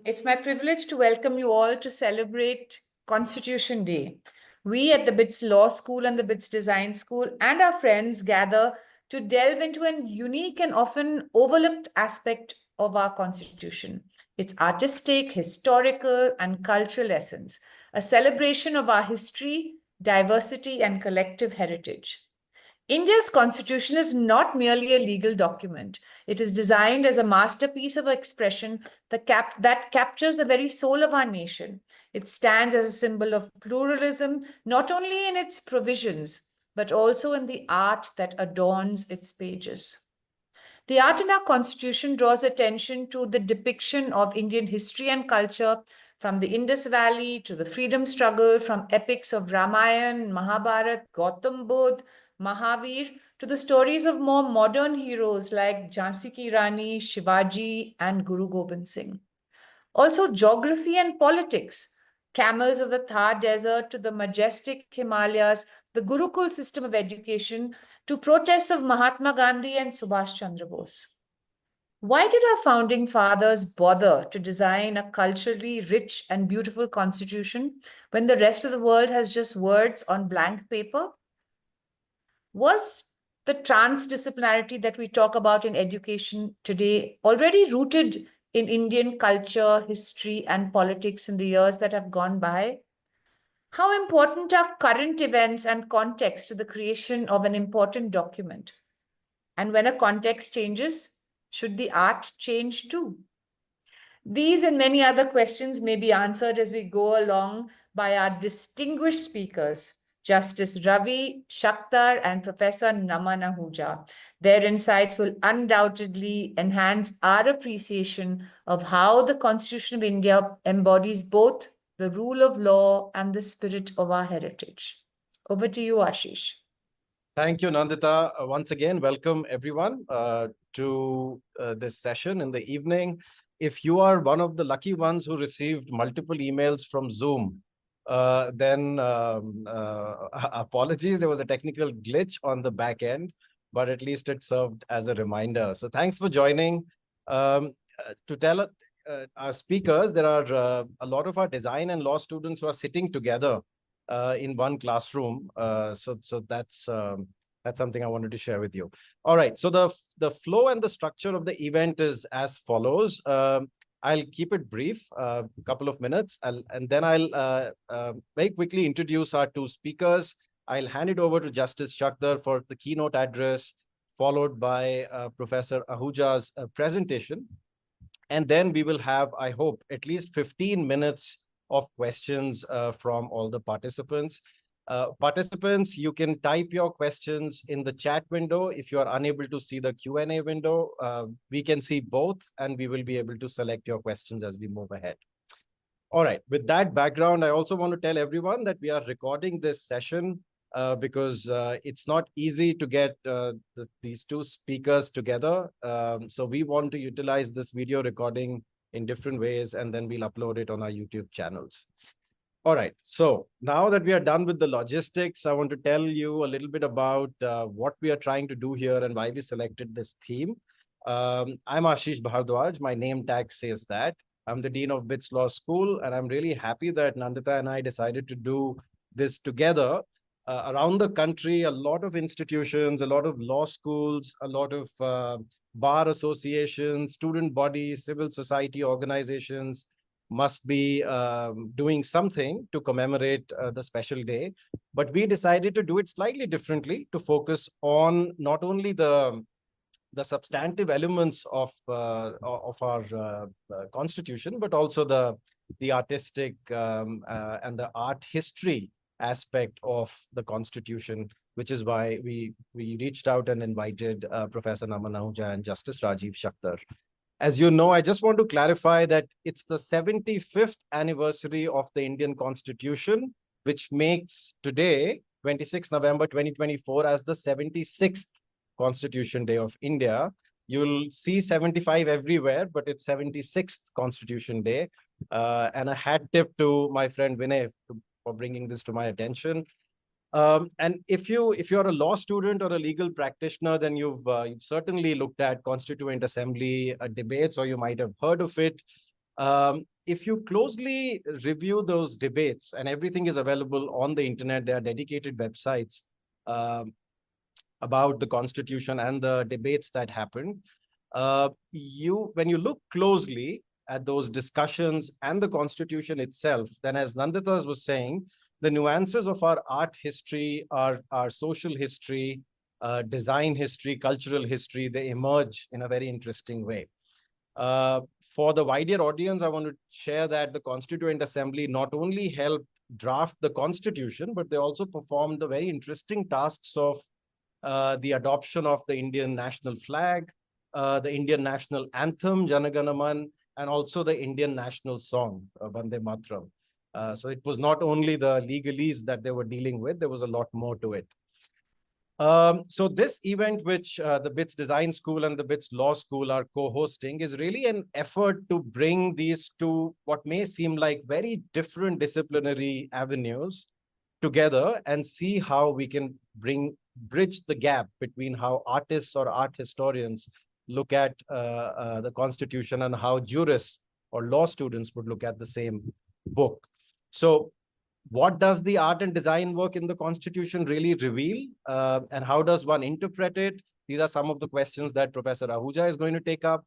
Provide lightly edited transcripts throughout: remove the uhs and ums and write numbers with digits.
It's my privilege to welcome you all to celebrate Constitution Day. We at the BITS Law School and the BITS Design School and our friends gather to delve into a unique and often overlooked aspect of our Constitution. Its artistic, historical, and cultural essence, a celebration of our history, diversity, and collective heritage. India's constitution is not merely a legal document. It is designed as a masterpiece of expression that captures the very soul of our nation. It stands as a symbol of pluralism, not only in its provisions, but also in the art that adorns its pages. The art in our constitution draws attention to the depiction of Indian history and culture, from the Indus Valley to the freedom struggle, from epics of Ramayana, Mahabharata, Gautam Buddha, Mahavir, to the stories of more modern heroes like Jhansi Ki Rani, Shivaji, and Guru Gobind Singh. Also, geography and politics, camels of the Thar Desert to the majestic Himalayas, the Gurukul system of education to protests of Mahatma Gandhi and Subhash Chandra Bose. Why did our founding fathers bother to design a culturally rich and beautiful constitution when the rest of the world has just words on blank paper? Was the transdisciplinarity that we talk about in education today already rooted in Indian culture, history, and politics in the years that have gone by? How important are current events and context to the creation of an important document? And when a context changes, should the art change too? These and many other questions may be answered as we go along by our distinguished speakers, Justice Rajiv Shakdher and Professor Naman Ahuja. Their insights will undoubtedly enhance our appreciation of how the Constitution of India embodies both the rule of law and the spirit of our heritage. Over to you, Ashish. Thank you, Nandita. Once again, welcome everyone to this session in the evening. If you are one of the lucky ones who received multiple emails from Zoom, then apologies, there was a technical glitch on the back end, but at least it served as a reminder. So thanks for joining. To tell our speakers, there are a lot of our design and law students who are sitting together in one classroom. So that's something I wanted to share with you. All right, so the flow and the structure of the event is as follows. I'll keep it brief, a couple of minutes, and then I'll very quickly introduce our two speakers. I'll hand it over to Justice Shakdher for the keynote address, followed by Professor Ahuja's presentation. And then we will have, I hope, at least 15 minutes of questions from all the participants. Participants, you can type your questions in the chat window. If you are unable to see the Q&A window, we can see both, and we will be able to select your questions as we move ahead. All right, with that background, I also want to tell everyone that we are recording this session because it's not easy to get these two speakers together. So we want to utilize this video recording in different ways, and then we'll upload it on our YouTube channels. All right, so now that we are done with the logistics, I want to tell you a little bit about what we are trying to do here and why we selected this theme. I'm Ashish Bharadwaj. My name tag says that. I'm the Dean of BITS Law School, and I'm really happy that Nandita and I decided to do this together. Around the country, a lot of institutions, a lot of law schools, a lot of bar associations, student bodies, civil society organizations must be doing something to commemorate the special day. But we decided to do it slightly differently, to focus on not only the substantive elements of our constitution, but also the artistic and the art history aspect of the constitution, which is why we reached out and invited Professor Naman Ahuja and Justice Rajiv Shakdher. As you know, I just want to clarify that it's the 75th anniversary of the Indian Constitution, which makes today, 26 November 2024, as the 76th Constitution Day of India. You'll see 75 everywhere, but it's 76th Constitution Day. And a hat tip to my friend Vinay for bringing this to my attention. And if you're a law student or a legal practitioner, then you've certainly looked at Constituent Assembly debates, or you might have heard of it. If you closely review those debates, and everything is available on the internet, there are dedicated websites um, about the Constitution and the debates that happened. When you look closely at those discussions and the Constitution itself, then as Nandita was saying, the nuances of our art history, our social history, design history, cultural history, they emerge in a very interesting way. For the wider audience, I want to share that the Constituent Assembly not only helped draft the Constitution, but they also performed the very interesting tasks of the adoption of the Indian national flag, the Indian national anthem, Jana Gana Man, and also the Indian national song, Vande Mataram. So it was not only the legalese that they were dealing with, there was a lot more to it. So this event, which the BITS Design School and the BITS Law School are co-hosting, is really an effort to bring these two, what may seem like very different disciplinary avenues together and see how we can bridge the gap between how artists or art historians look at the Constitution and how jurists or law students would look at the same book. So what does the art and design work in the Constitution really reveal? And how does one interpret it? These are some of the questions that Professor Ahuja is going to take up.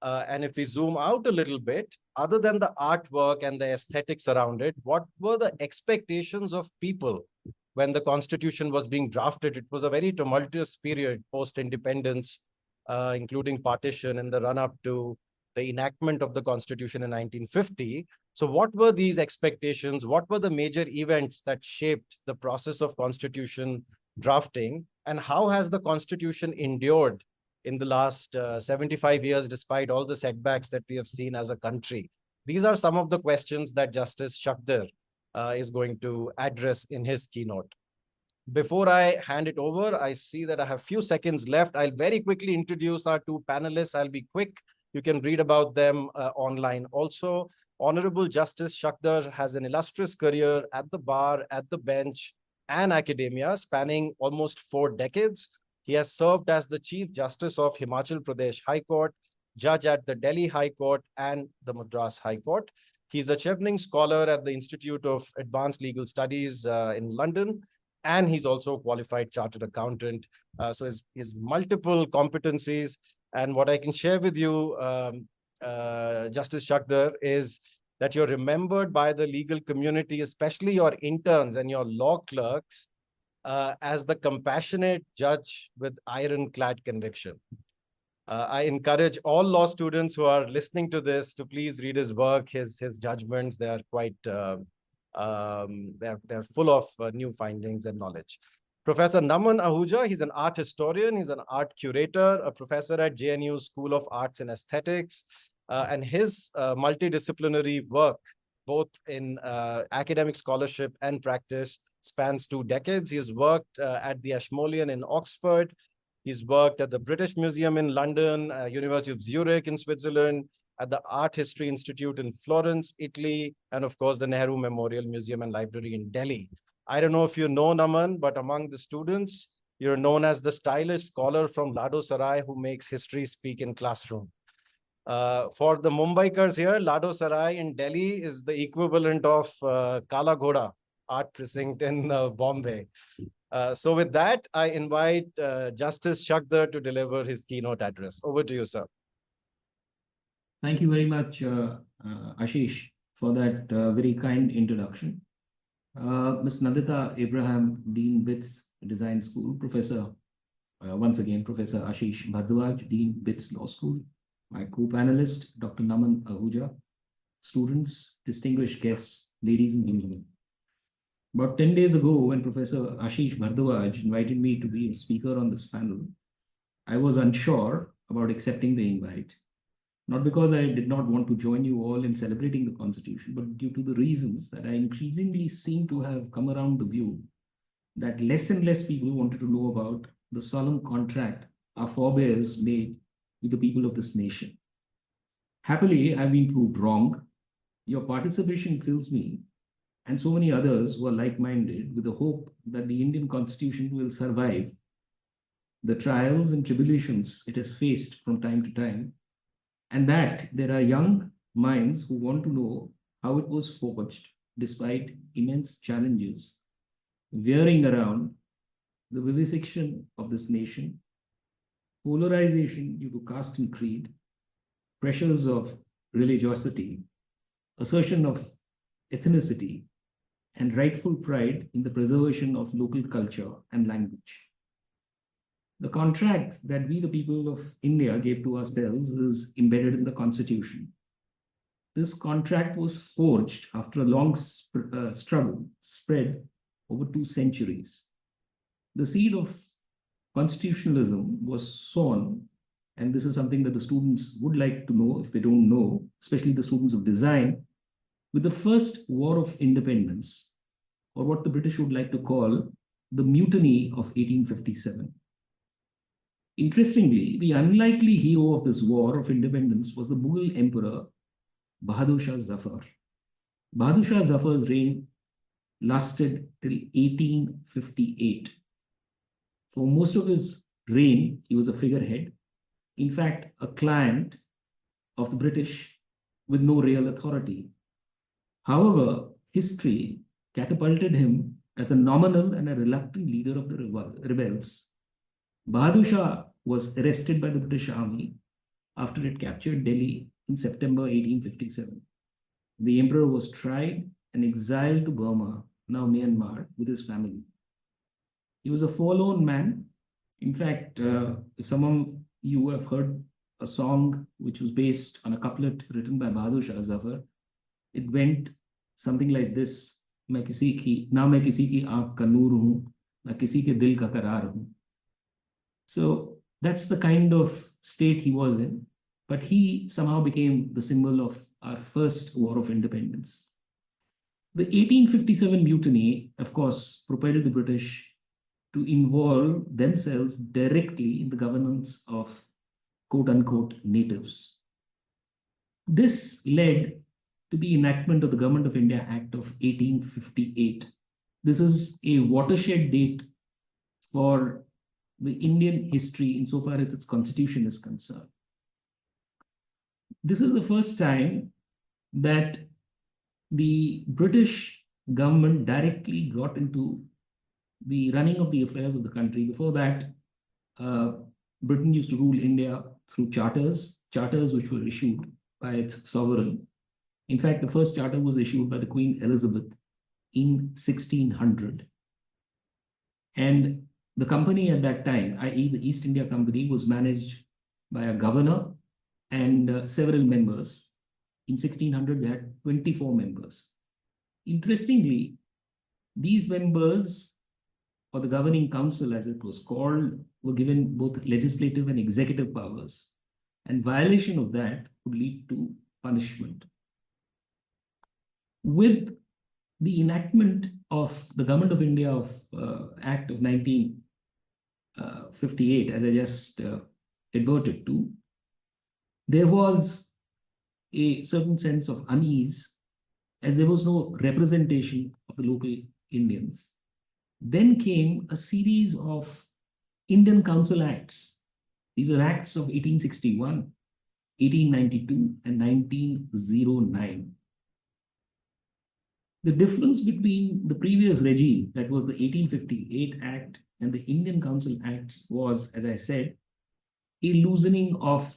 And if we zoom out a little bit, other than the artwork and the aesthetics around it, what were the expectations of people when the Constitution was being drafted? It was a very tumultuous period post-independence, including partition and the run-up to the enactment of the Constitution in 1950. So what were these expectations? What were the major events that shaped the process of Constitution drafting? And how has the Constitution endured in the last 75 years, despite all the setbacks that we have seen as a country? These are some of the questions that Justice Shakdher is going to address in his keynote. Before I hand it over, I see that I have few seconds left. I'll very quickly introduce our two panelists. I'll be quick. You can read about them online also. Honorable Justice Shakdher has an illustrious career at the bar, at the bench, and academia, spanning almost 4 decades. He has served as the Chief Justice of Himachal Pradesh High Court, judge at the Delhi High Court and the Madras High Court. He's a Chevening Scholar at the Institute of Advanced Legal Studies in London, and he's also a qualified chartered accountant. So his multiple competencies. And what I can share with you, Justice Shakdher, is that you're remembered by the legal community, especially your interns and your law clerks, as the compassionate judge with ironclad conviction. I encourage all law students who are listening to this to please read his work, his judgments. They are quite, they're full of new findings and knowledge. Professor Naman Ahuja, he's an art historian, he's an art curator, a professor at JNU School of Arts and Aesthetics, and his multidisciplinary work, both in academic scholarship and practice, spans 2 decades. He has worked at the Ashmolean in Oxford. He's worked at the British Museum in London, University of Zurich in Switzerland, at the Art History Institute in Florence, Italy, and of course, the Nehru Memorial Museum and Library in Delhi. I don't know if you know Naman, but among the students, you're known as the stylish scholar from Lado Sarai who makes history speak in classroom. For the Mumbaikars here, Lado Sarai in Delhi is the equivalent of Kala Ghoda art precinct in Bombay. So with that, I invite Justice Shakdher to deliver his keynote address. Over to you, sir. Thank you very much, Ashish, for that very kind introduction. Ms. Nandita Abraham, Dean BITS Design School, Professor, once again, Professor Ashish Bharadwaj, Dean BITS Law School, my co-panelist, Dr. Naman Ahuja, students, distinguished guests, ladies and gentlemen. About 10 days ago, when Professor Ashish Bharadwaj invited me to be a speaker on this panel, I was unsure about accepting the invite. Not because I did not want to join you all in celebrating the Constitution, but due to the reasons that I increasingly seem to have come around the view that less and less people wanted to know about the solemn contract our forebears made with the people of this nation. Happily, I've been proved wrong. Your participation fills me and so many others who are like-minded with the hope that the Indian Constitution will survive the trials and tribulations it has faced from time to time, and that there are young, minds who want to know how it was forged despite immense challenges veering around the vivisection of this nation, polarization due to caste and creed, pressures of religiosity, assertion of ethnicity, and rightful pride in the preservation of local culture and language. The contract that we, the people of India, gave to ourselves is embedded in the Constitution. This contract was forged after a long struggle spread over 2 centuries. The seed of constitutionalism was sown, and this is something that the students would like to know if they don't know, especially the students of design, with the first War of Independence, or what the British would like to call the Mutiny of 1857. Interestingly, the unlikely hero of this War of Independence was the Mughal Emperor Bahadur Shah Zafar. Bahadur Shah Zafar's reign lasted till 1858. For most of his reign, he was a figurehead, in fact, a client of the British with no real authority. However, history catapulted him as a nominal and a reluctant leader of the rebels. Bahadur Shah was arrested by the British Army after it captured Delhi in September 1857. The emperor was tried and exiled to Burma, now Myanmar, with his family. He was a forlorn man. In fact, if some of you have heard a song which was based on a couplet written by Bahadur Shah Zafar, it went something like this: मैं किसी की आँख का नूर हूँ, मैं किसी के दिल का करार हूँ. So that's the kind of state he was in, but he somehow became the symbol of our first War of Independence. The 1857 mutiny, of course, propelled the British to involve themselves directly in the governance of quote-unquote natives. This led to the enactment of the Government of India Act of 1858. This is a watershed date for the Indian history insofar as its constitution is concerned. This is the first time that the British government directly got into the running of the affairs of the country. Before that, Britain used to rule India through charters which were issued by its sovereign. In fact, the first charter was issued by the Queen Elizabeth in 1600. And the company at that time, i.e. the East India Company, was managed by a governor and several members. In 1600, they had 24 members. Interestingly, these members, or the governing council as it was called, were given both legislative and executive powers, and violation of that would lead to punishment. With the enactment of the Government of India Act of 1958, as I just adverted to, there was a certain sense of unease as there was no representation of the local Indians. Then came a series of Indian Council Acts. These were acts of 1861, 1892, and 1909. The difference between the previous regime, that was the 1858 Act, and the Indian Council Acts was, as I said, a loosening of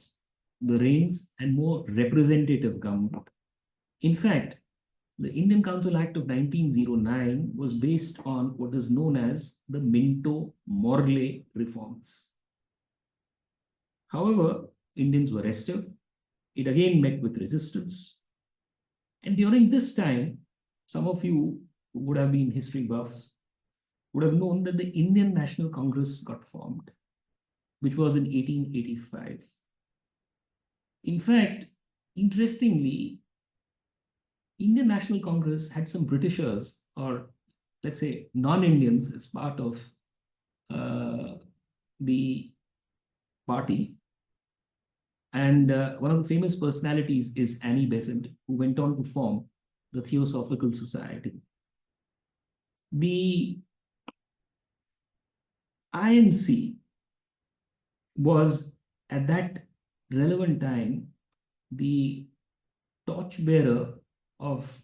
the reins and more representative government. In fact, the Indian Council Act of 1909 was based on what is known as the Minto-Morley reforms. However, Indians were restive. It again met with resistance. And during this time, some of you who would have been history buffs would have known that the Indian National Congress got formed, which was in 1885. In fact, interestingly, Indian National Congress had some Britishers, or let's say non-Indians, as part of the party. And one of the famous personalities is Annie Besant, who went on to form the Theosophical Society. The INC was, at that relevant time, the torchbearer of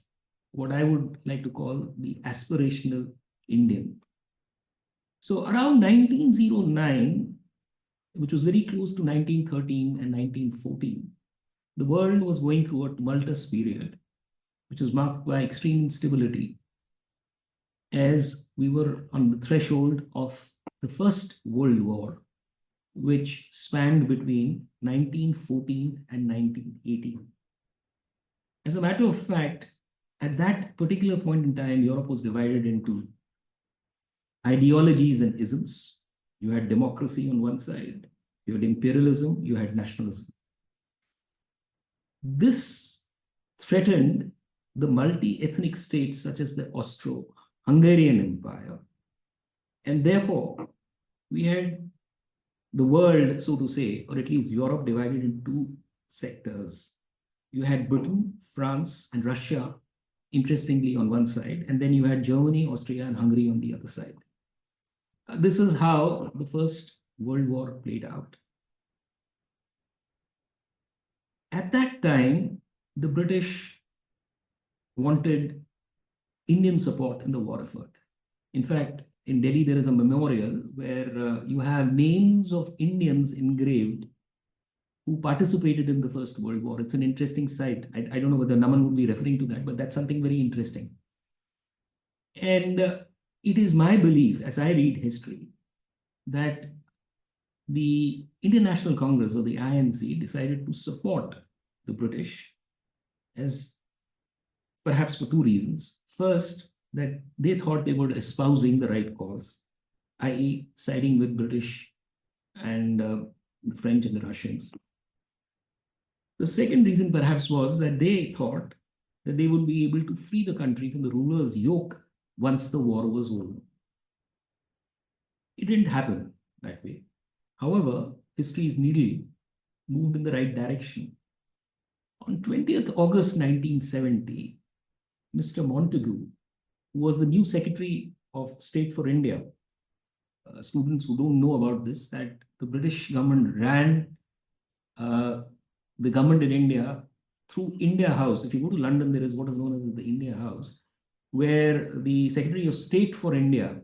what I would like to call the aspirational Indian. So around 1909, which was very close to 1913 and 1914, the world was going through a tumultuous period, which was marked by extreme instability, as we were on the threshold of the First World War, which spanned between 1914 and 1918. As a matter of fact, at that particular point in time, Europe was divided into ideologies and isms. You had democracy on one side, you had imperialism, you had nationalism. This threatened the multi-ethnic states such as the Austro-Hungarian Empire. And therefore, we had the world, so to say, or at least Europe, divided into two sectors. You had Britain, France, and Russia, interestingly, on one side, and then you had Germany, Austria, and Hungary on the other side. This is how the First World War played out. At that time, the British wanted Indian support in the war effort. In fact, in Delhi, there is a memorial where you have names of Indians engraved who participated in the First World War. It's an interesting sight. I don't know whether Naman would be referring to that, but that's something very interesting. And it is my belief, as I read history, that the Indian National Congress, or the INC, decided to support the British, as perhaps for two reasons. First, that they thought they were espousing the right cause, i.e., siding with British and the French and the Russians. The second reason perhaps was that they thought that they would be able to free the country from the ruler's yoke once the war was over. It didn't happen that way. However, history's needle moved in the right direction. On 20th August 1970, Mr. Montagu, who was the new Secretary of State for India, students who don't know about this, that the British government ran the government in India through India House. If you go to London, there is what is known as the India House, where the Secretary of State for India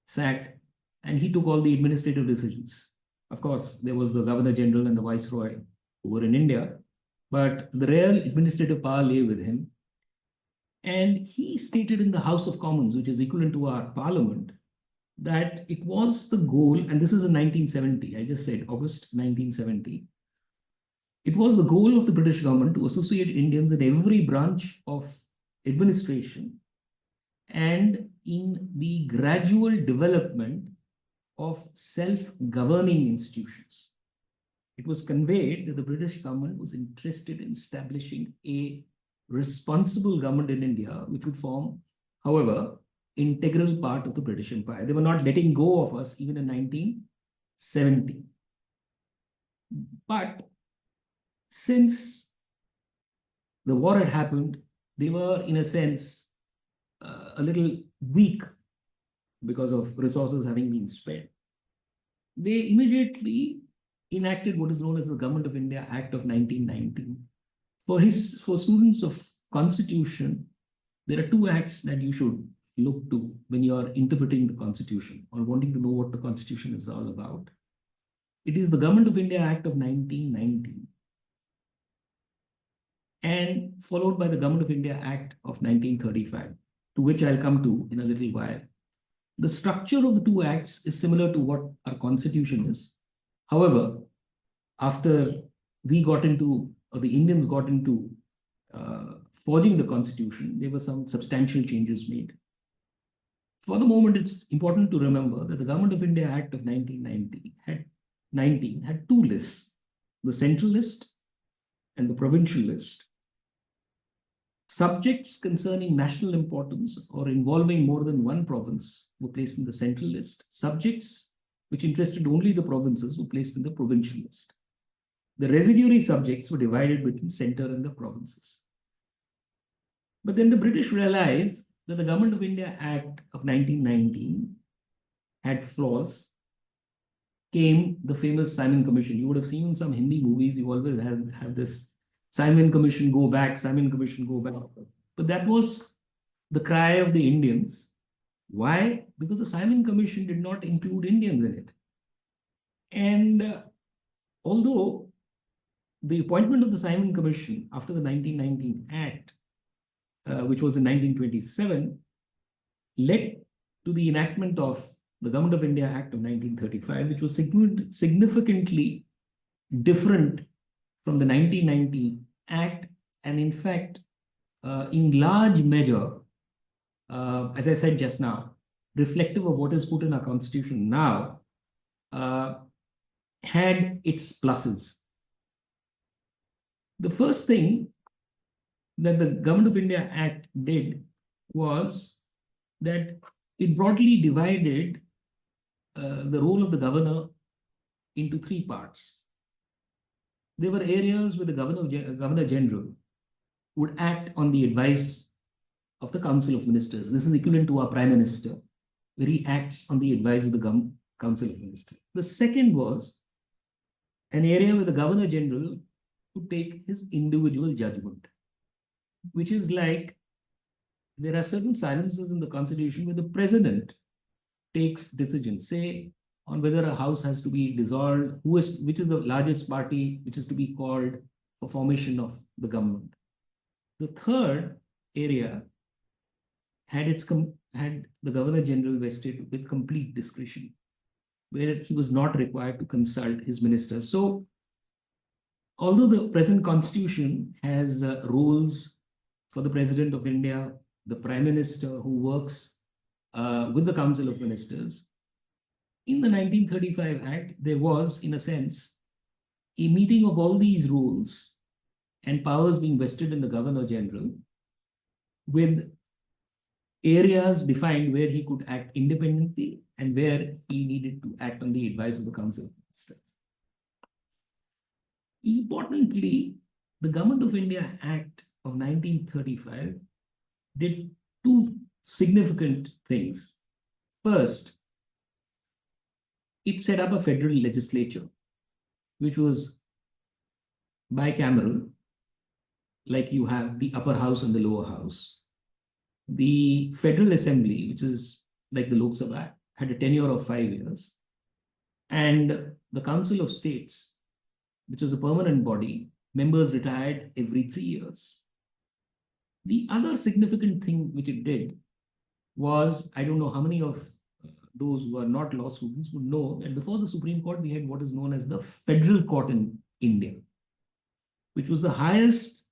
sat, and he took all the administrative decisions. Of course, there was the Governor General and the Viceroy who were in India, but the real administrative power lay with him. And he stated in the House of Commons, which is equivalent to our parliament, that it was the goal, and this is in 1970, I just said August 1970, it was the goal of the British government to associate Indians in every branch of administration and in the gradual development of self-governing institutions. It was conveyed that the British government was interested in establishing a responsible government in India, which would form, however, integral part of the British Empire. They were not letting go of us even in 1970. But since the war had happened, they were, in a sense, a little weak because of resources having been spent. They immediately enacted what is known as the Government of India Act of 1919. For students of Constitution, there are two acts that you should look to when you are interpreting the Constitution or wanting to know what the Constitution is all about. It is the Government of India Act of 1919 and followed by the Government of India Act of 1935, to which I'll come to in a little while. The structure of the two acts is similar to what our Constitution is. However, after we got into, or the Indians got into forging the Constitution, there were some substantial changes made. For the moment, it's important to remember that the Government of India Act of 1919 had two lists, the central list and the provincial list. Subjects concerning national importance or involving more than one province were placed in the central list. Subjects which interested only the provinces were placed in the provincial list. The residuary subjects were divided between center and the provinces. But then the British realized that the Government of India Act of 1919 had flaws. Came the famous Simon Commission. You would have seen in some Hindi movies, you always have this Simon Commission, go back, Simon Commission, go back. But that was the cry of the Indians. Why? Because the Simon Commission did not include Indians in it. And although the appointment of the Simon Commission after the 1919 Act, which was in 1927, led to the enactment of the Government of India Act of 1935, which was significantly different from the 1990 Act, and in fact, in large measure, as I said just now, reflective of what is put in our constitution now, had its pluses. The first thing that the Government of India Act did was that it broadly divided the role of the governor into three parts. There were areas where the Governor General would act on the advice of the Council of Ministers. This is equivalent to our Prime Minister, where he acts on the advice of the Council of Ministers. The second was an area where the Governor General would take his individual judgment, which is like there are certain silences in the Constitution where the President takes decisions, say on whether a house has to be dissolved, which is the largest party which is to be called for formation of the government. The third area had the Governor General vested with complete discretion, where he was not required to consult his ministers. So, although the present Constitution has rules for the President of India, the Prime Minister who works with the Council of Ministers, in the 1935 Act, there was, in a sense, a meeting of all these rules and powers being vested in the Governor General, with areas defined where he could act independently and where he needed to act on the advice of the Council of Ministers. Importantly, the Government of India Act of 1935 did two significant things. First, it set up a federal legislature, which was bicameral, like you have the upper house and the lower house. The Federal Assembly, which is like the Lok Sabha, had a tenure of 5 years. And the Council of States, which was a permanent body, members retired every 3 years. The other significant thing which it did was, I don't know how many of those who are not law students would know that before the Supreme Court, we had what is known as the Federal Court in India, which was the highest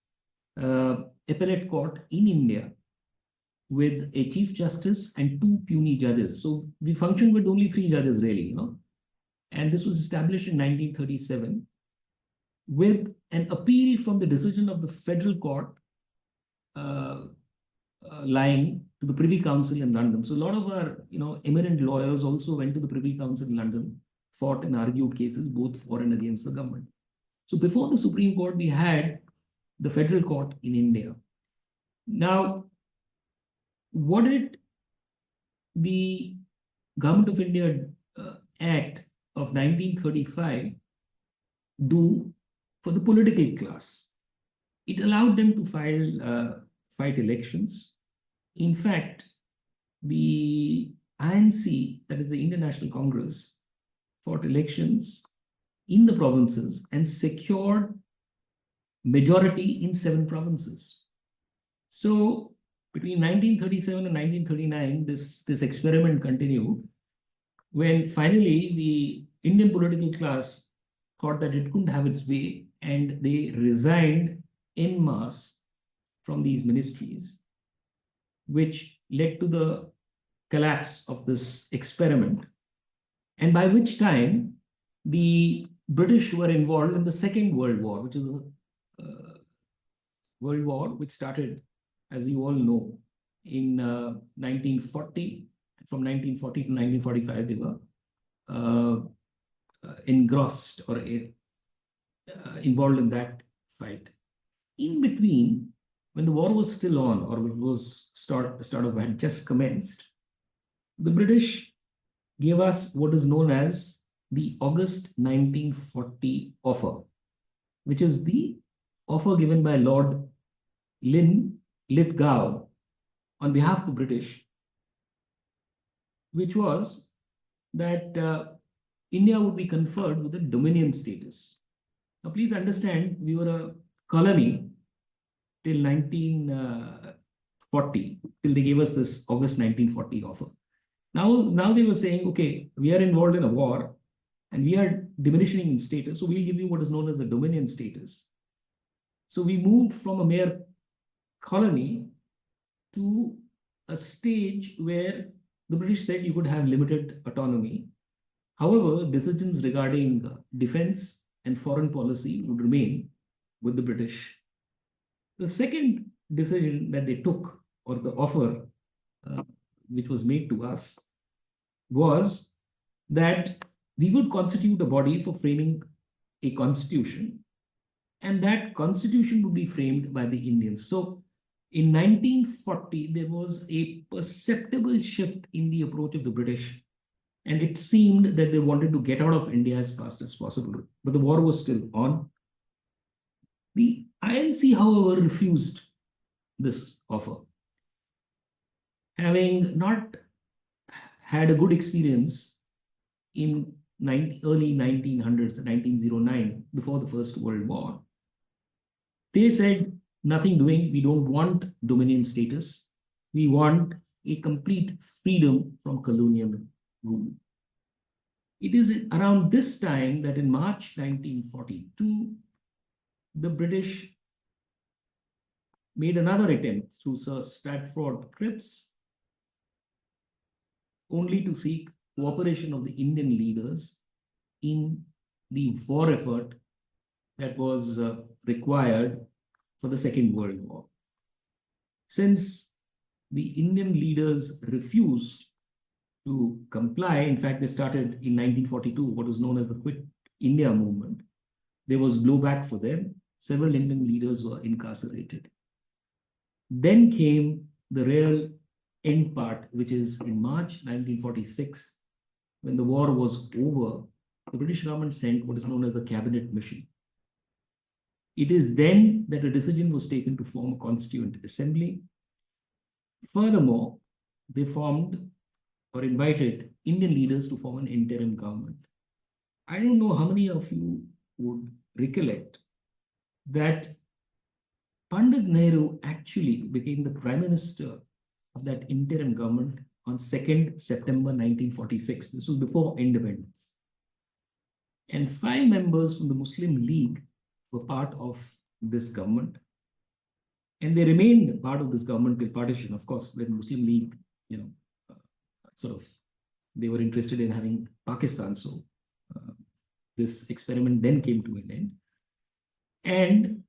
appellate court in India, with a Chief Justice and 2 puisne judges. So we functioned with only 3 judges, really, And this was established in 1937 with an appeal from the decision of the Federal Court lying to the Privy Council in London. So a lot of our, eminent lawyers also went to the Privy Council in London, fought and argued cases both for and against the government. So before the Supreme Court, we had the Federal Court in India. Now, what did the Government of India Act of 1935 do for the political class? It allowed them to fight elections. In fact, the INC, that is the Indian National Congress, fought elections in the provinces and secured majority in 7 provinces. So between 1937 and 1939, this experiment continued, when finally the Indian political class thought that it couldn't have its way, and they resigned en masse from these ministries, which led to the collapse of this experiment, and by which time the British were involved in the Second World War, which is a World War which started, as we all know, in 1940. From 1940 to 1945, they were engrossed or involved in that fight. In between, when the war was still on, or it was had just commenced, the British gave us what is known as the August 1940 offer, which is the offer given by Lord Lithgow on behalf of the British, which was that India would be conferred with a dominion status. Now, please understand, we were a colony till 1940, till they gave us this August 1940 offer. Now they were saying, okay, we are involved in a war and we are diminishing in status, so we'll give you what is known as a dominion status. So we moved from a mere colony to a stage where the British said you could have limited autonomy. However, decisions regarding defense and foreign policy would remain with the British. The second decision that they took, or the offer which was made to us, was that we would constitute a body for framing a constitution, and that constitution would be framed by the Indians. So in 1940, there was a perceptible shift in the approach of the British, and it seemed that they wanted to get out of India as fast as possible, but the war was still on. The INC, however, refused this offer. Having not had a good experience in early 1900s, 1909, before the First World War, they said, nothing doing, we don't want dominion status. We want a complete freedom from colonial rule. It is around this time that in March 1942, the British made another attempt through Sir Stratford Cripps, only to seek cooperation of the Indian leaders in the war effort that was required for the Second World War. Since the Indian leaders refused to comply, in fact, they started in 1942 what was known as the Quit India movement. There was blowback for them. Several Indian leaders were incarcerated. Then came the real end part, which is in March 1946, when the war was over, the British government sent what is known as a cabinet mission. It is then that a decision was taken to form a constituent assembly. Furthermore, they formed or invited Indian leaders to form an interim government. I don't know how many of you would recollect that Pandit Nehru actually became the Prime Minister of that interim government on 2nd September 1946. This was before independence. And 5 members from the Muslim League were part of this government. And they remained part of this government till partition. Of course, when Muslim League, they were interested in having Pakistan. So this experiment then came to an end. And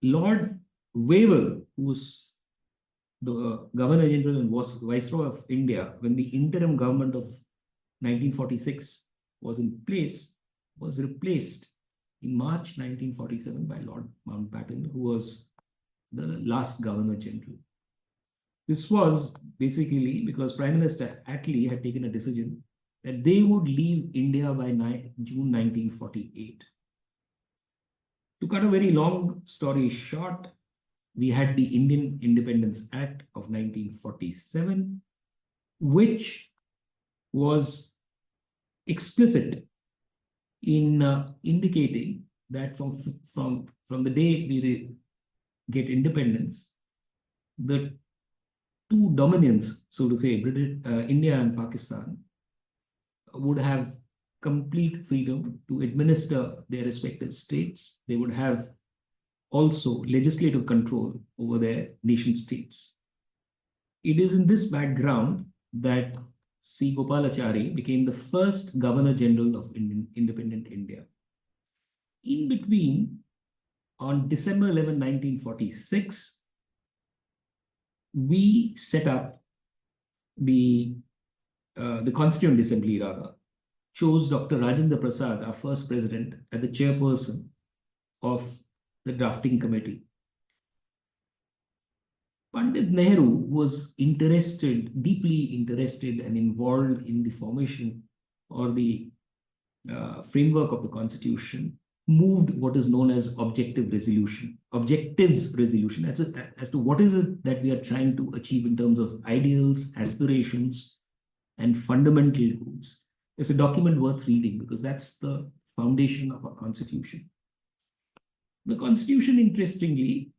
Lord Wavell, who was the Governor General and was Viceroy of India when the interim government of 1946 was in place, was replaced in March 1947 by Lord Mountbatten, who was the last Governor General. This was basically because Prime Minister Attlee had taken a decision that they would leave India by June 1948. To cut a very long story short, we had the Indian Independence Act of 1947, which was explicit in indicating that from the day we get independence, the two dominions, so to say, India and Pakistan, would have complete freedom to administer their respective states. They would have also legislative control over their nation states. It is in this background that C. Gopalachari became the first Governor General of independent India. In between, on December 11, 1946, we set up the Constituent Assembly, chose Dr. Rajendra Prasad, our first president, as the chairperson of the drafting committee. Pandit Nehru was deeply interested and involved in the formation or the framework of the constitution, moved what is known as objectives resolution as to what is it that we are trying to achieve in terms of ideals, aspirations, and fundamental goals. It's a document worth reading because that's the foundation of our constitution. The constitution, interestingly,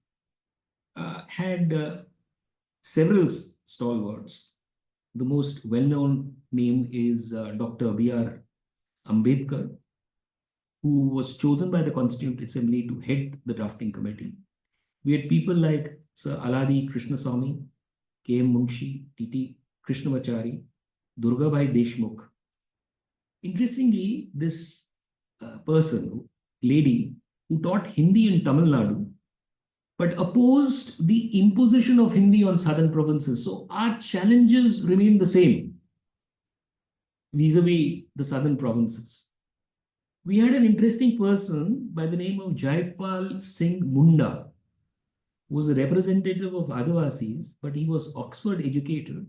had several stalwarts. The most well-known name is Dr. B.R. Ambedkar, who was chosen by the Constituent Assembly to head the drafting committee. We had people like Sir Aladi Krishnaswamy, K.M. Munshi, T.T. Krishnamachari, Durgabhai Deshmukh. Interestingly, this lady, who taught Hindi in Tamil Nadu, but opposed the imposition of Hindi on southern provinces. So our challenges remain the same vis-a-vis the southern provinces. We had an interesting person by the name of Jaipal Singh Munda, who was a representative of Adivasis, but he was Oxford educated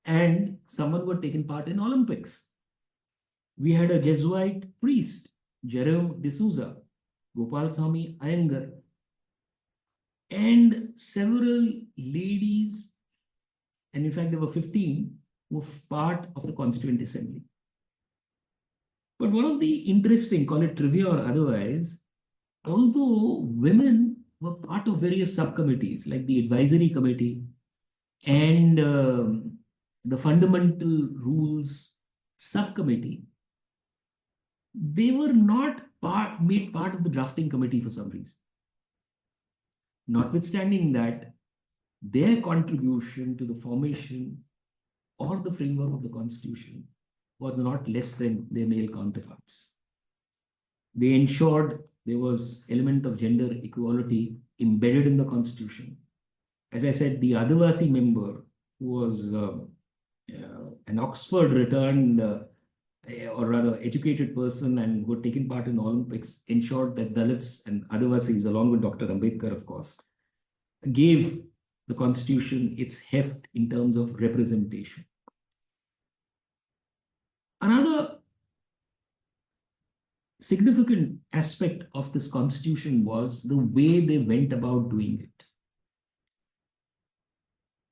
and someone who had taken part in Olympics. We had a Jesuit priest, Jerome D'Souza, Gopal Swami Iyengar, and several ladies, and in fact there were 15, who were part of the Constituent Assembly. But one of the interesting, call it trivia or otherwise, although women were part of various subcommittees like the advisory committee and the fundamental rules subcommittee, they were not made part of the drafting committee for some reason. Notwithstanding that, their contribution to the formation or the framework of the Constitution was not less than their male counterparts. They ensured there was element of gender equality embedded in the Constitution. As I said, the Adivasi member, who was an Oxford returned, or rather educated person and who had taken part in Olympics, ensured that Dalits and Adivasis, along with Dr. Ambedkar, of course, gave the Constitution its heft in terms of representation. Another significant aspect of this Constitution was the way they went about doing it.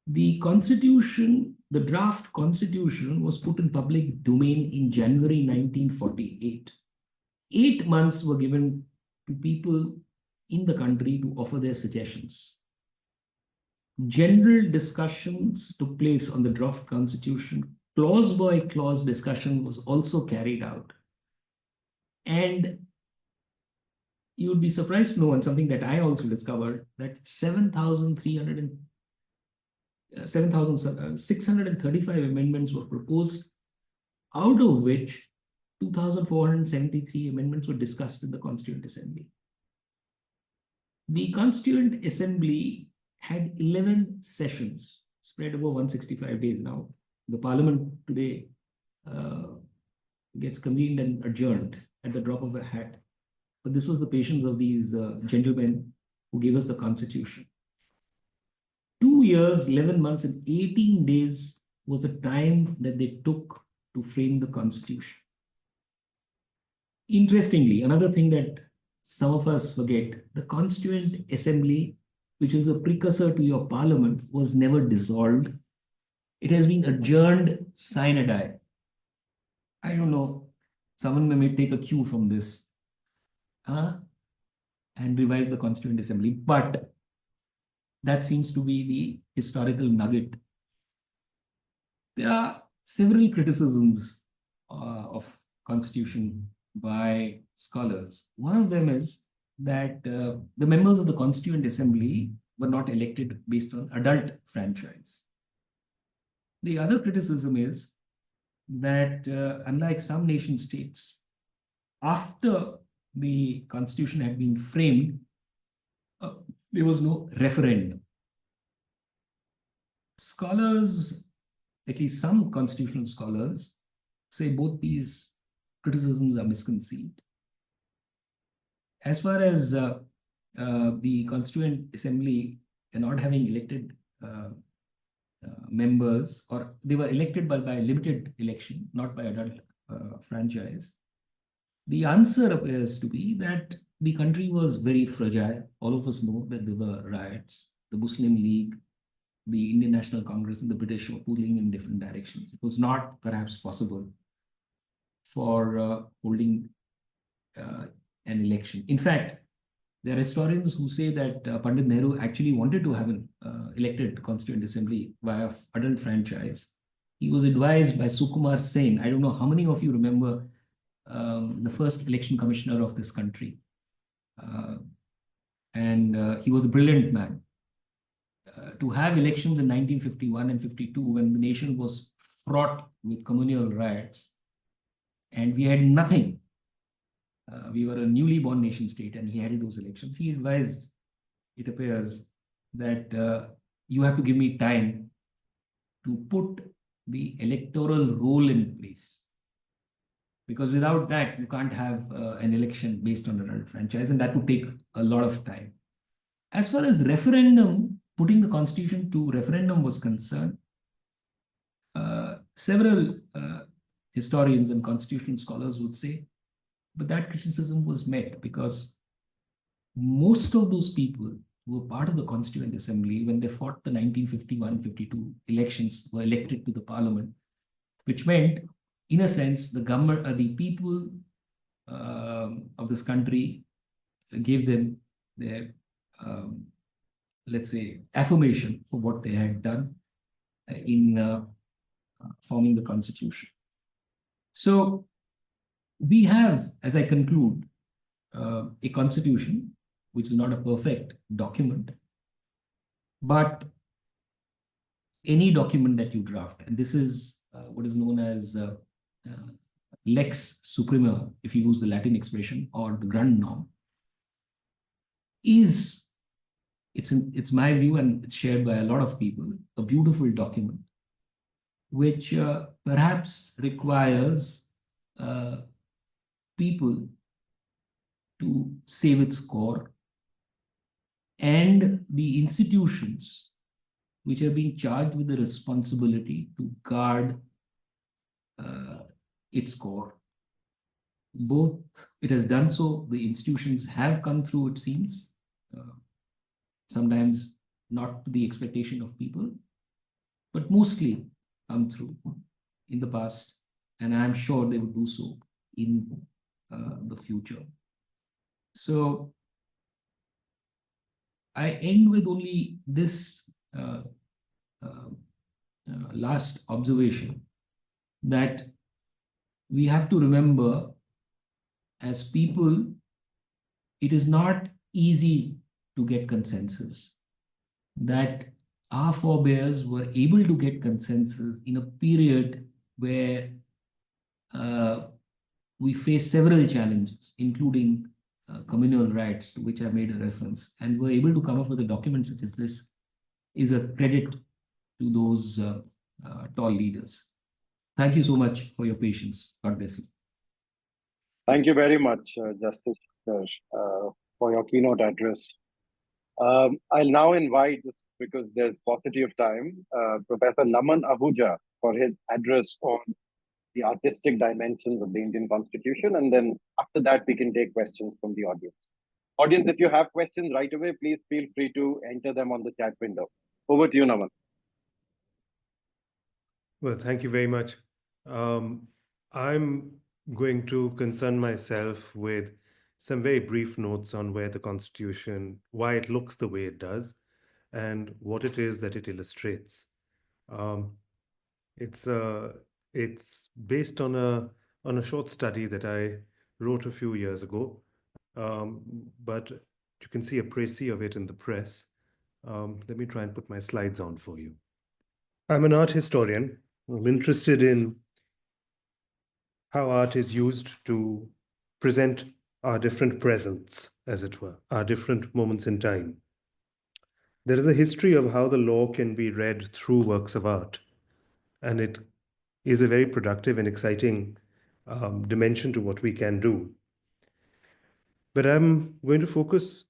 The Constitution, the draft Constitution, was put in public domain in January 1948. 8 months were given to people in the country to offer their suggestions. General discussions took place on the draft Constitution. Clause by clause discussion was also carried out. And you would be surprised to know, and something that I also discovered, that 7,635 amendments were proposed, out of which 2,473 amendments were discussed in the Constituent Assembly. The Constituent Assembly had 11 sessions spread over 165 days. Now, the Parliament today gets convened and adjourned at the drop of a hat. But this was the patience of these gentlemen who gave us the Constitution. 2 years, 11 months, and 18 days was the time that they took to frame the Constitution. Interestingly, another thing that some of us forget, the Constituent Assembly, which is a precursor to your Parliament, was never dissolved. It has been adjourned sine die. I don't know, someone may take a cue from this and revive the Constituent Assembly, but that seems to be the historical nugget. There are several criticisms of Constitution by scholars. One of them is that the members of the Constituent Assembly were not elected based on adult franchise. The other criticism is that unlike some nation states, after the Constitution had been framed, there was no referendum. Scholars, at least some constitutional scholars, say both these criticisms are misconceived. As far as the Constituent Assembly not having elected members, or they were elected by limited election, not by adult franchise, The answer appears to be that the country was very fragile. All of us know that there were riots. The Muslim League, the Indian National Congress, and the British were pulling in different directions. It was not perhaps possible for holding an election. In fact, there are historians who say that Pandit Nehru actually wanted to have an elected Constituent Assembly via adult franchise. He was advised by Sukumar Sen. I don't know how many of you remember the first election commissioner of this country. He was a brilliant man. To have elections in 1951 and 52, when the nation was fraught with communal riots and we had nothing, we were a newly born nation state, and he held those elections. He advised, it appears, that you have to give me time to put the electoral roll in place, because without that you can't have an election based on an adult franchise, and that would take a lot of time. As far as referendum, putting the constitution to referendum was concerned, several historians and constitutional scholars would say, but that criticism was met because most of those people who were part of the Constituent Assembly when they fought the 1951-52 elections were elected to the parliament, which meant, in a sense, the government, the people of this country gave them their, let's say, affirmation for what they had done in forming the constitution. So we have, as I conclude, a constitution which is not a perfect document, but any document that you draft, and this is what is known as lex suprema, if you use the Latin expression, or the grand norm, is, it's my view, and it's shared by a lot of people, a beautiful document which perhaps requires people to save its core, and the institutions which are being charged with the responsibility to guard its core. Both, it has done so, the institutions have come through, it seems, sometimes not to the expectation of people, but mostly come through in the past, and I'm sure they would do so in the future. So I end with only this last observation, that we have to remember, as people, it is not easy to get consensus, that our forebears were able to get consensus in a period where we faced several challenges, including communal rights, to which I made a reference, and were able to come up with a document such as this, is a credit to those tall leaders. Thank you so much for your patience. God bless you. Thank you very much, Justice Shakdher, for your keynote address. I'll now invite, because there's paucity of time, Professor Naman Ahuja for his address on the artistic dimensions of the Indian Constitution, and then after that we can take questions from the audience. Audience, if you have questions right away, please feel free to enter them on the chat window. Over to you, Naman. Well, thank you very much. I'm going to concern myself with some very brief notes on where the Constitution, why it looks the way it does, and what it is that it illustrates. It's based on a short study that I wrote a few years ago, but you can see a précis of it in the press. Let me try and put my slides on for you. I'm an art historian. I'm interested in how art is used to present our different presents, as it were, our different moments in time. There is a history of how the law can be read through works of art, and it is a very productive and exciting dimension to what we can do. But I'm going to focus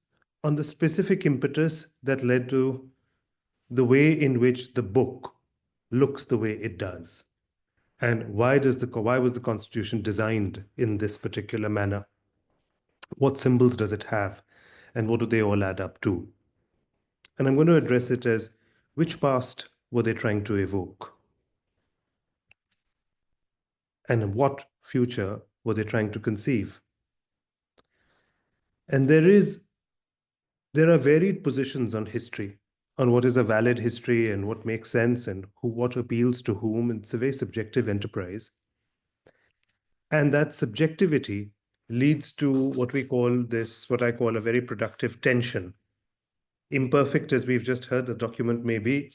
on the specific impetus that led to the way in which the book looks the way it does. And why was the Constitution designed in this particular manner? What symbols does it have? And what do they all add up to? And I'm going to address it as, which past were they trying to evoke? And what future were they trying to conceive? And there are varied positions on history, on what is a valid history and what makes sense and what appeals to whom. And it's a very subjective enterprise. And that subjectivity leads to what I call a very productive tension. Imperfect, as we've just heard, the document may be,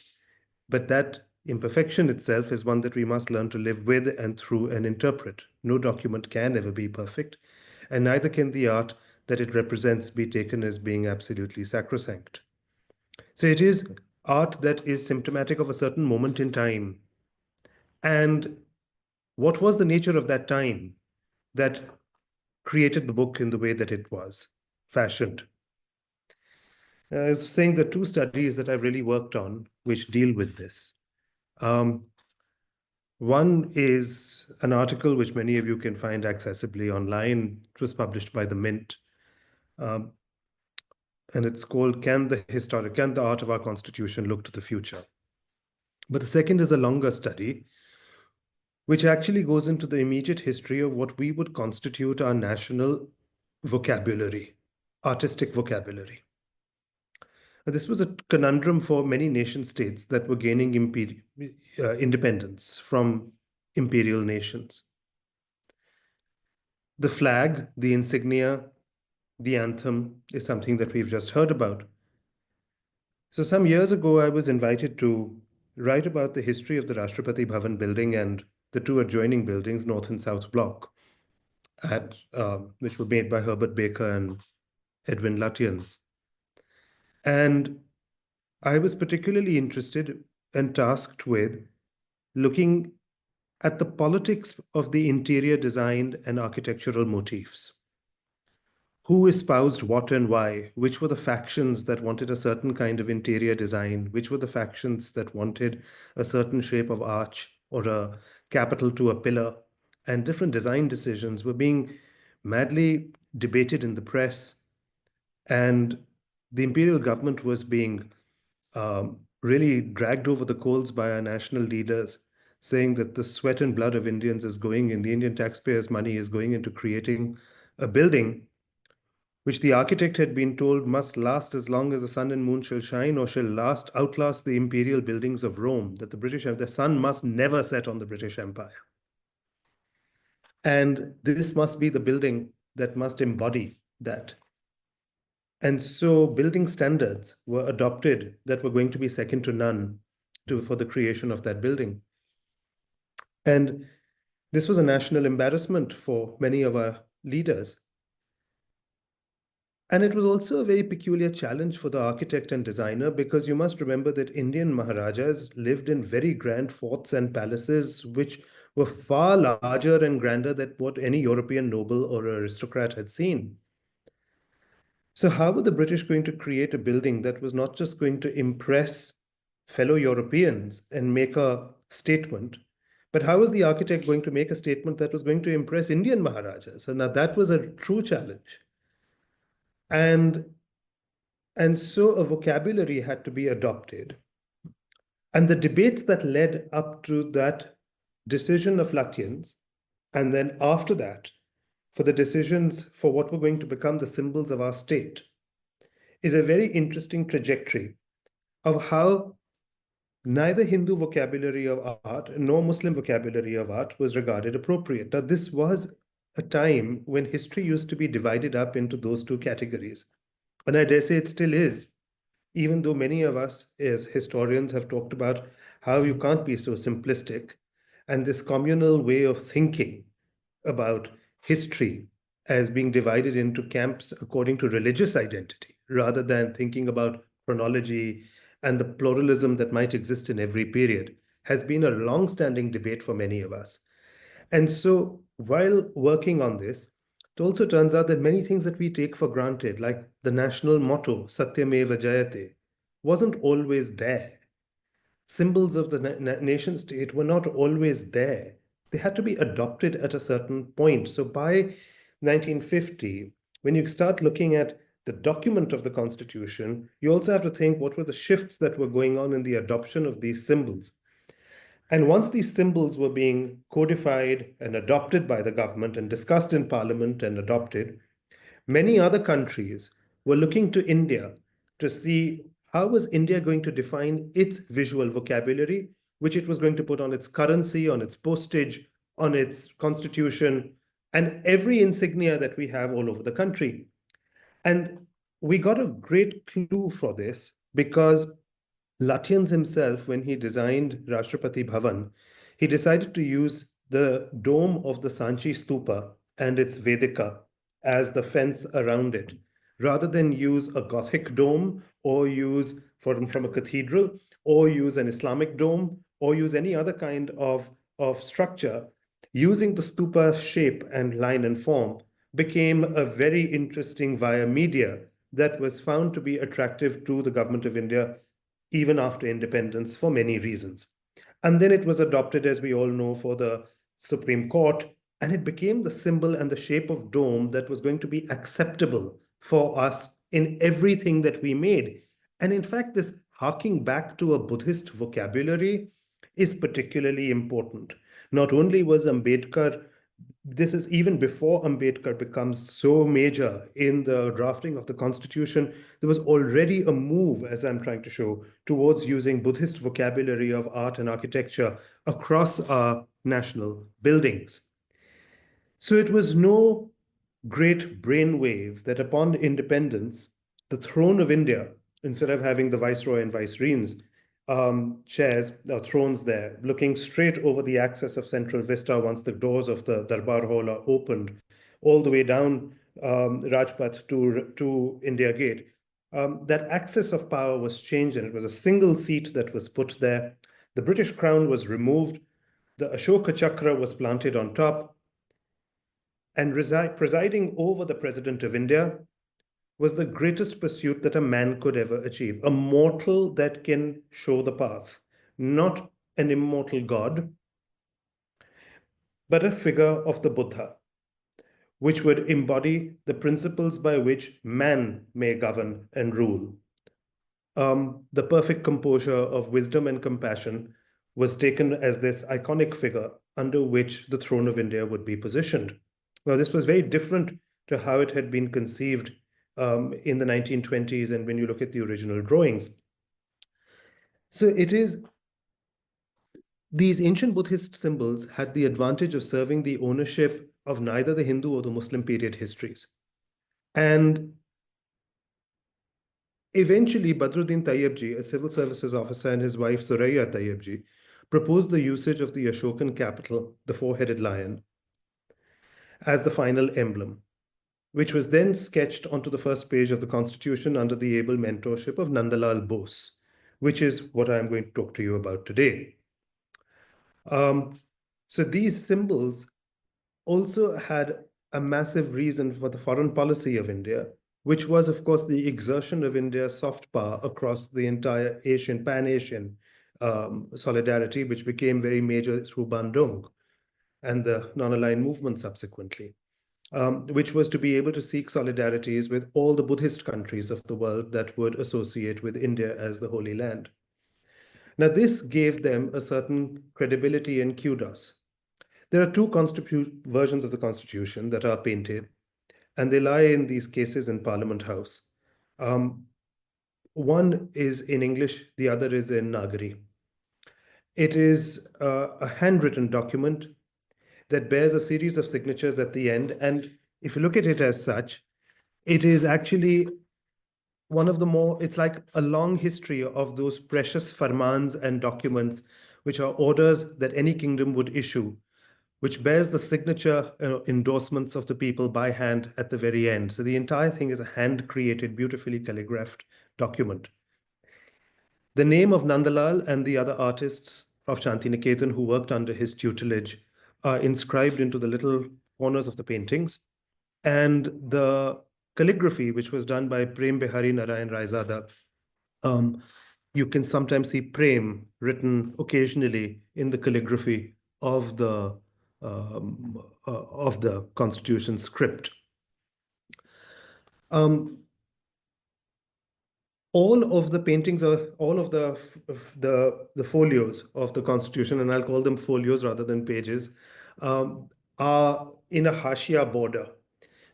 but that imperfection itself is one that we must learn to live with and through and interpret. No document can ever be perfect, and neither can the art that it represents be taken as being absolutely sacrosanct. So it is art that is symptomatic of a certain moment in time. And what was the nature of that time that created the book in the way that it was fashioned? I was saying the two studies that I've really worked on which deal with this. One is an article which many of you can find accessibly online. It was published by the Mint. And it's called, Can the Art of Our Constitution Look to the Future? But the second is a longer study, which actually goes into the immediate history of what we would constitute our national vocabulary, artistic vocabulary. And this was a conundrum for many nation states that were gaining independence from imperial nations. The flag, the insignia, the anthem is something that we've just heard about. So some years ago, I was invited to write about the history of the Rashtrapati Bhavan building and the two adjoining buildings, North and South Block, which were made by Herbert Baker and Edwin Lutyens. And I was particularly interested and tasked with looking at the politics of the interior design and architectural motifs. Who espoused what and why? Which were the factions that wanted a certain kind of interior design? Which were the factions that wanted a certain shape of arch or a capital to a pillar? And different design decisions were being madly debated in the press. And the imperial government was being really dragged over the coals by our national leaders, saying that the sweat and blood of Indians is going in, the Indian taxpayers' money is going into creating a building which the architect had been told must last as long as the sun and moon shall shine, or shall outlast the imperial buildings of Rome, that the sun must never set on the British Empire. And this must be the building that must embody that. And so building standards were adopted that were going to be second to none for the creation of that building. And this was a national embarrassment for many of our leaders. And it was also a very peculiar challenge for the architect and designer, because you must remember that Indian Maharajas lived in very grand forts and palaces, which were far larger and grander than what any European noble or aristocrat had seen. So how were the British going to create a building that was not just going to impress fellow Europeans and make a statement, but how was the architect going to make a statement that was going to impress Indian Maharajas? And now that was a true challenge. And so a vocabulary had to be adopted. And the debates that led up to that decision of Lutyens, and then after that, for the decisions for what were going to become the symbols of our state, is a very interesting trajectory of how neither Hindu vocabulary of art nor Muslim vocabulary of art was regarded appropriate. Now, this was a time when history used to be divided up into those two categories. And I dare say it still is, even though many of us as historians have talked about how you can't be so simplistic, and this communal way of thinking about history as being divided into camps according to religious identity, rather than thinking about chronology and the pluralism that might exist in every period, has been a long-standing debate for many of us. And so while working on this, it also turns out that many things that we take for granted, like the national motto, Satyameva Jayate, wasn't always there. Symbols of the nation state were not always there they had to be adopted at a certain point. So by 1950, when you start looking at the document of the Constitution, you also have to think what were the shifts that were going on in the adoption of these symbols. And once these symbols were being codified and adopted by the government and discussed in Parliament and adopted, many other countries were looking to India to see how was India going to define its visual vocabulary, which it was going to put on its currency, on its postage, on its constitution, and every insignia that we have all over the country. And we got a great clue for this because Lutyens himself, when he designed Rashtrapati Bhavan, he decided to use the dome of the Sanchi Stupa and its Vedika as the fence around it, rather than use a Gothic dome or use from a cathedral or use an Islamic dome or use any other kind of structure. Using the stupa shape and line and form became a very interesting via media that was found to be attractive to the government of India even after independence for many reasons. And then it was adopted, as we all know, for the Supreme Court, and it became the symbol and the shape of dome that was going to be acceptable for us in everything that we made. And in fact, this harking back to a Buddhist vocabulary is particularly important. Not only was Ambedkar, this is even before Ambedkar becomes so major in the drafting of the Constitution, there was already a move, as I'm trying to show, towards using Buddhist vocabulary of art and architecture across our national buildings. So it was no great brainwave that upon independence, the throne of India, instead of having the viceroy and vicereines, chairs or thrones there, looking straight over the axis of Central Vista once the doors of the Darbar Hall are opened, all the way down Rajpath to India Gate. That axis of power was changed, and it was a single seat that was put there. The British crown was removed. The Ashoka Chakra was planted on top. And presiding over the President of India was the greatest pursuit that a man could ever achieve. A mortal that can show the path, not an immortal God, but a figure of the Buddha, which would embody the principles by which man may govern and rule. The perfect composure of wisdom and compassion was taken as this iconic figure under which the throne of India would be positioned. Now, this was very different to how it had been conceived in the 1920s and when you look at the original drawings. So it is, these ancient Buddhist symbols had the advantage of serving the ownership of neither the Hindu or the Muslim period histories. And eventually, Badruddin Tayyibji, a civil services officer, and his wife Suraya Tayyibji proposed the usage of the Ashokan capital, the four-headed lion, as the final emblem, which was then sketched onto the first page of the Constitution under the able mentorship of Nandalal Bose, which is what I'm going to talk to you about today. So these symbols also had a massive reason for the foreign policy of India, which was, of course, the exertion of India's soft power across the entire Pan-Asian solidarity, which became very major through Bandung and the non-aligned movement subsequently. Which was to be able to seek solidarities with all the Buddhist countries of the world that would associate with India as the Holy Land. Now, this gave them a certain credibility and kudos. There are two versions of the Constitution that are painted, and they lie in these cases in Parliament House. One is in English, the other is in Nagari. It is a handwritten document that bears a series of signatures at the end. And if you look at it as such, it is actually one of the more, it's like a long history of those precious farmans and documents, which are orders that any kingdom would issue, which bears the signature endorsements of the people by hand at the very end. So the entire thing is a hand-created, beautifully calligraphed document. The name of Nandalal and the other artists of Shantiniketan who worked under his tutelage are inscribed into the little corners of the paintings. And the calligraphy, which was done by Prem Bihari Narayan Raizada, you can sometimes see Prem written occasionally in the calligraphy of the of the Constitution script. All of the paintings, all of the folios of the Constitution, and I'll call them folios rather than pages, are in a hashia border,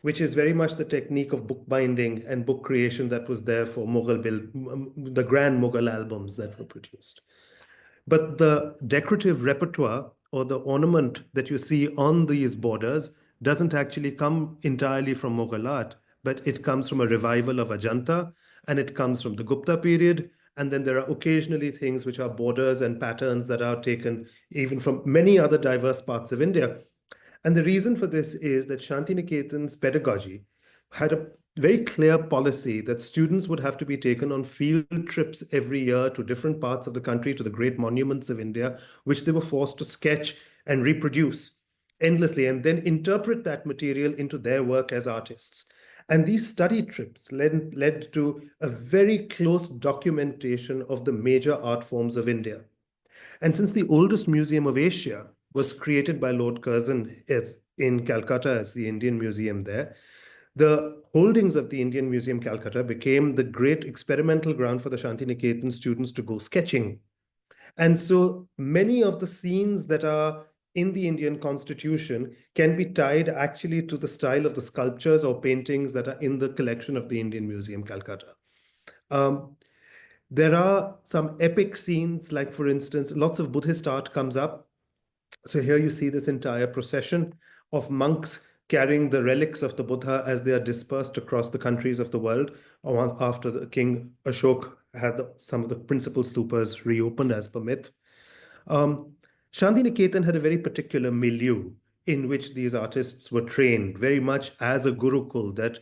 which is very much the technique of bookbinding and book creation that was there for the grand Mughal albums that were produced. But the decorative repertoire or the ornament that you see on these borders doesn't actually come entirely from Mughal art, but it comes from a revival of Ajanta, and it comes from the Gupta period. And then there are occasionally things which are borders and patterns that are taken even from many other diverse parts of India. And the reason for this is that Shantiniketan's pedagogy had a very clear policy that students would have to be taken on field trips every year to different parts of the country, to the great monuments of India, which they were forced to sketch and reproduce endlessly, and then interpret that material into their work as artists. And these study trips led to a very close documentation of the major art forms of India. And since the oldest museum of Asia was created by Lord Curzon in Calcutta as the Indian Museum there, the holdings of the Indian Museum Calcutta became the great experimental ground for the Shantiniketan students to go sketching. And so many of the scenes that are in the Indian Constitution can be tied actually to the style of the sculptures or paintings that are in the collection of the Indian Museum Calcutta. There are some epic scenes, like for instance, lots of Buddhist art comes up. So here you see this entire procession of monks carrying the relics of the Buddha as they are dispersed across the countries of the world after the King Ashok had some of the principal stupas reopened as per myth. Shantiniketan had a very particular milieu in which these artists were trained, very much as a gurukul that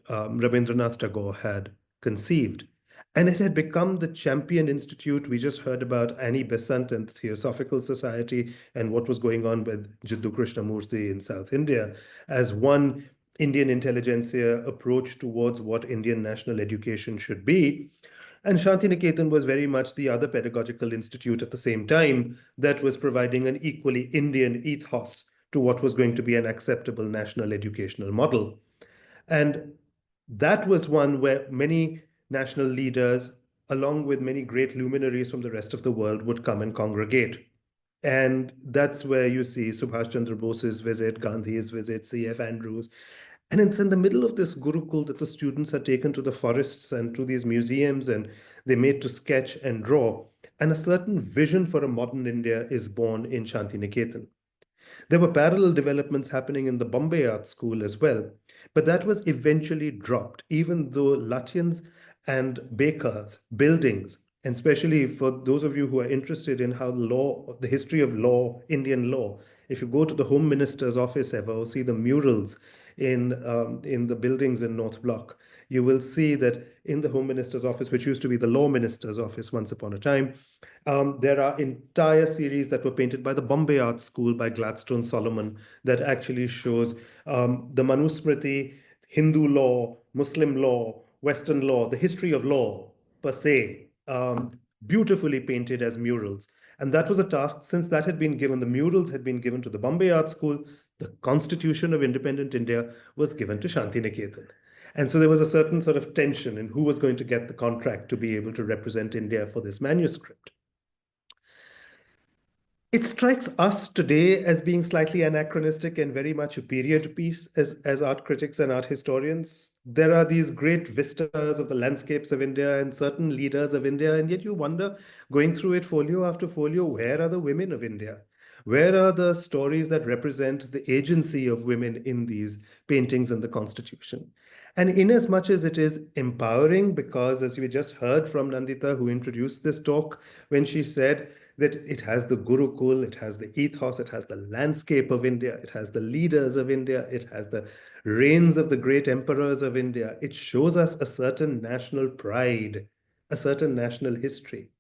Rabindranath Tagore had conceived. And it had become the champion institute. We just heard about Annie Besant and the Theosophical Society and what was going on with Jiddu Krishnamurti in South India as one Indian intelligentsia approach towards what Indian national education should be. And Shantiniketan was very much the other pedagogical institute at the same time that was providing an equally Indian ethos to what was going to be an acceptable national educational model. And that was one where many national leaders, along with many great luminaries from the rest of the world, would come and congregate. And that's where you see Subhash Chandra Bose's visit, Gandhi's visit, C.F. Andrews. And it's in the middle of this Gurukul that the students are taken to the forests and to these museums, and they're made to sketch and draw. And a certain vision for a modern India is born in Shantiniketan. There were parallel developments happening in the Bombay Art School as well, but that was eventually dropped, even though Lutyens and Bakers, buildings, and especially for those of you who are interested in how the history of law, Indian law, if you go to the Home Minister's office ever or see the murals in the buildings in North Block, you will see that in the Home Minister's office, which used to be the Law Minister's office once upon a time, there are entire series that were painted by the Bombay Art School by Gladstone Solomon that actually shows the Manusmriti, Hindu law, Muslim law, Western law, the history of law per se, beautifully painted as murals. And that was a task, since that had been given, the murals had been given to the Bombay Art School, the Constitution of Independent India was given to Shantiniketan. And so there was a certain sort of tension in who was going to get the contract to be able to represent India for this manuscript. It strikes us today as being slightly anachronistic and very much a period piece as art critics and art historians. There are these great vistas of the landscapes of India and certain leaders of India, and yet you wonder, going through it folio after folio, where are the women of India? Where are the stories that represent the agency of women in these paintings and the Constitution? And in as much as it is empowering, because as we just heard from Nandita, who introduced this talk, when she said that it has the Gurukul, it has the ethos, it has the landscape of India, it has the leaders of India, it has the reigns of the great emperors of India. It shows us a certain national pride, a certain national history.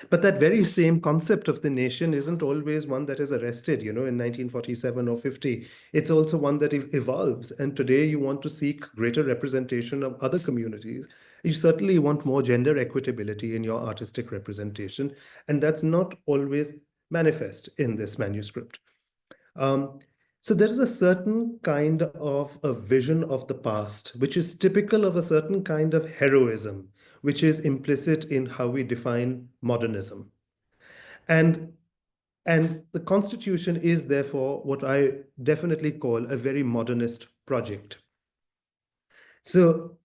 But that very same concept of the nation isn't always one that is arrested, in 1947 or 50. It's also one that evolves. And today you want to seek greater representation of other communities. You certainly want more gender equitability in your artistic representation. And that's not always manifest in this manuscript. So there is a certain kind of a vision of the past, which is typical of a certain kind of heroism, which is implicit in how we define modernism. And the Constitution is therefore what I definitely call a very modernist project. So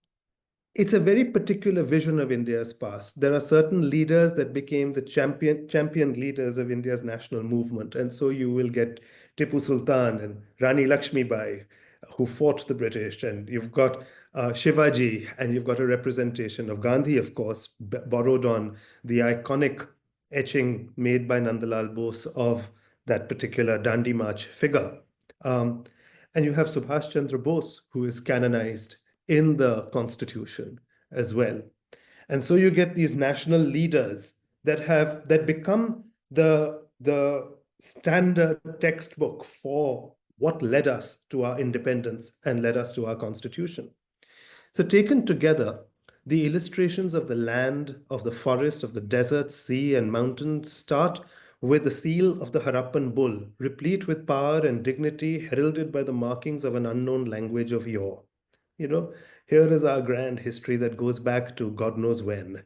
it's a very particular vision of India's past. There are certain leaders that became the champion leaders of India's national movement. And so you will get Tipu Sultan and Rani Lakshmibai, who fought the British. And you've got Shivaji, and you've got a representation of Gandhi, of course, borrowed on the iconic etching made by Nandalal Bose of that particular Dandi March figure. And you have Subhash Chandra Bose, who is canonized in the Constitution as well. And so you get these national leaders that become the standard textbook for what led us to our independence and led us to our Constitution. So taken together, the illustrations of the land, of the forest, of the desert, sea, and mountains start with the seal of the Harappan bull, replete with power and dignity, heralded by the markings of an unknown language of yore. Here is our grand history that goes back to God knows when.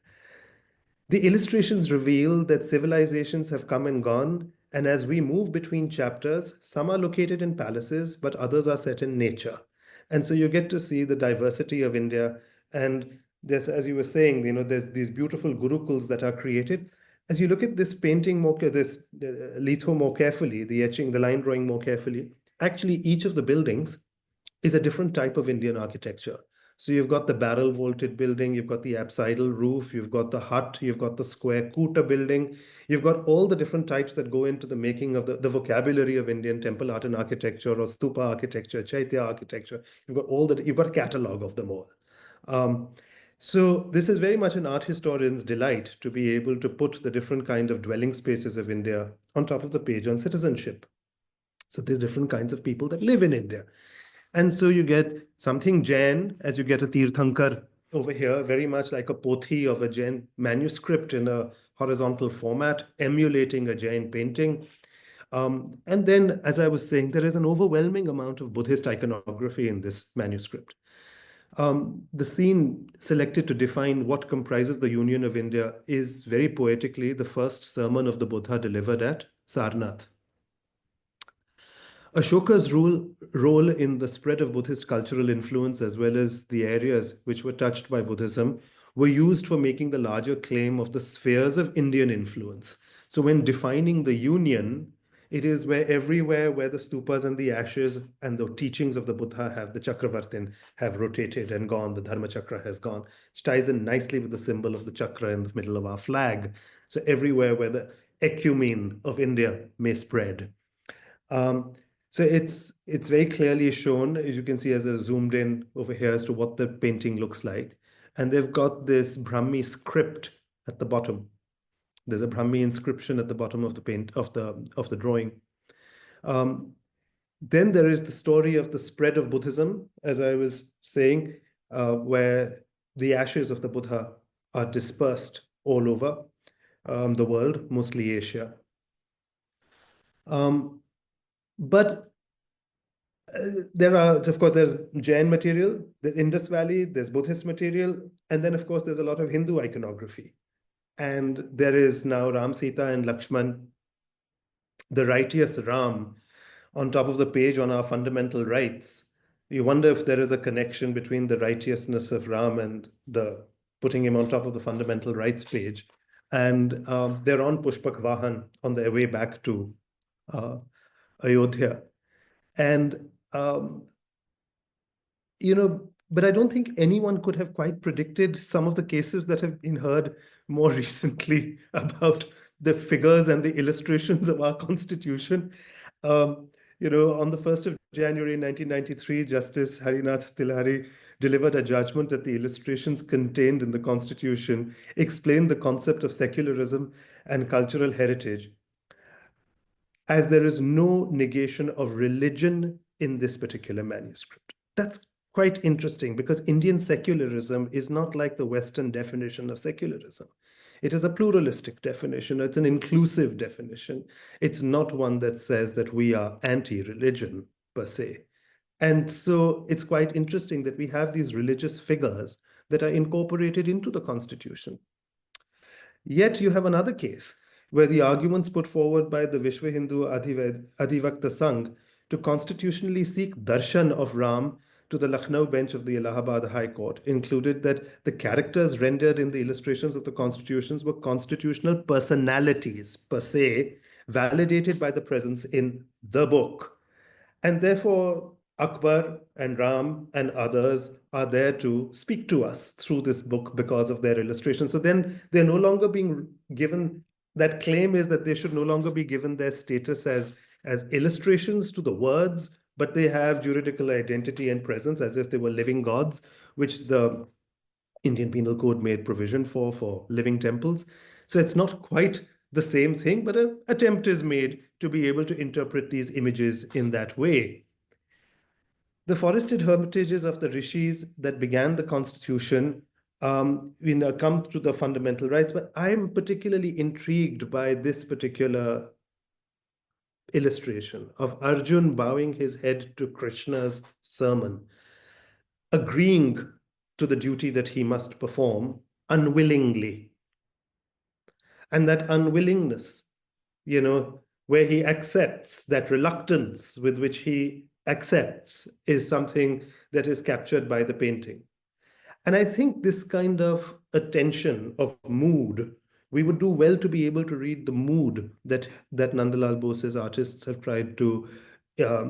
The illustrations reveal that civilizations have come and gone, and as we move between chapters, some are located in palaces, but others are set in nature. And so you get to see the diversity of India. And there's, as you were saying, there's these beautiful gurukuls that are created. As you look at this painting this litho more carefully, the etching, the line drawing more carefully, actually each of the buildings is a different type of Indian architecture. So you've got the barrel vaulted building, you've got the apsidal roof, you've got the hut, you've got the square kuta building, you've got all the different types that go into the making of the vocabulary of Indian temple art and architecture, or stupa architecture, chaitya architecture. You've got a catalog of them all. So this is very much an art historian's delight to be able to put the different kind of dwelling spaces of India on top of the page on citizenship. So there's different kinds of people that live in India. And so you get something Jain, as you get a Tirthankar over here, very much like a pothi of a Jain manuscript in a horizontal format, emulating a Jain painting. And then, as I was saying, there is an overwhelming amount of Buddhist iconography in this manuscript. The scene selected to define what comprises the Union of India is very poetically the first sermon of the Buddha delivered at Sarnath. Ashoka's role in the spread of Buddhist cultural influence, as well as the areas which were touched by Buddhism, were used for making the larger claim of the spheres of Indian influence. So when defining the union, it is everywhere where the stupas and the ashes and the teachings of the Buddha the Chakravartin have rotated and gone, the Dharma Chakra has gone, which ties in nicely with the symbol of the chakra in the middle of our flag. So everywhere where the ecumene of India may spread. So it's very clearly shown, as you can see, as I zoomed in over here, as to what the painting looks like. And they've got this Brahmi script at the bottom. There's a Brahmi inscription at the bottom of the drawing. Then there is the story of the spread of Buddhism, as I was saying, where the ashes of the Buddha are dispersed all over the world, mostly Asia. But there's Jain material, the Indus Valley, there's Buddhist material, and then of course there's a lot of Hindu iconography. And there is now Ram, Sita, and Lakshman, the righteous Ram, on top of the page on our fundamental rights. You wonder if there is a connection between the righteousness of Ram and the putting him on top of the fundamental rights page. And they're on Pushpak Vahan on their way back to Ayodhya. And, but I don't think anyone could have quite predicted some of the cases that have been heard more recently about the figures and the illustrations of our Constitution. On the 1st of January 1993, Justice Harinath Tilhari delivered a judgment that the illustrations contained in the Constitution explain the concept of secularism and cultural heritage, as there is no negation of religion in this particular manuscript. That's quite interesting, because Indian secularism is not like the Western definition of secularism. It is a pluralistic definition. It's an inclusive definition. It's not one that says that we are anti-religion per se. And so it's quite interesting that we have these religious figures that are incorporated into the Constitution. Yet you have another case where the arguments put forward by the Vishwa Hindu Adhivakta Sangh to constitutionally seek darshan of Ram to the Lucknow bench of the Allahabad High Court included that the characters rendered in the illustrations of the constitutions were constitutional personalities per se, validated by the presence in the book. And therefore, Akbar and Ram and others are there to speak to us through this book because of their illustration. So then they're no longer being given, that claim is that they should no longer be given their status as illustrations to the words, but they have juridical identity and presence as if they were living gods, which the Indian Penal Code made provision for living temples. So it's not quite the same thing, but an attempt is made to be able to interpret these images in that way. The forested hermitages of the rishis that began the constitution come to the fundamental rights, but I'm particularly intrigued by this particular illustration of Arjun bowing his head to Krishna's sermon, agreeing to the duty that he must perform unwillingly. And that unwillingness, where he accepts, that reluctance with which he accepts, is something that is captured by the painting. And I think this kind of attention of mood, we would do well to be able to read the mood that Nandalal Bose's artists have tried to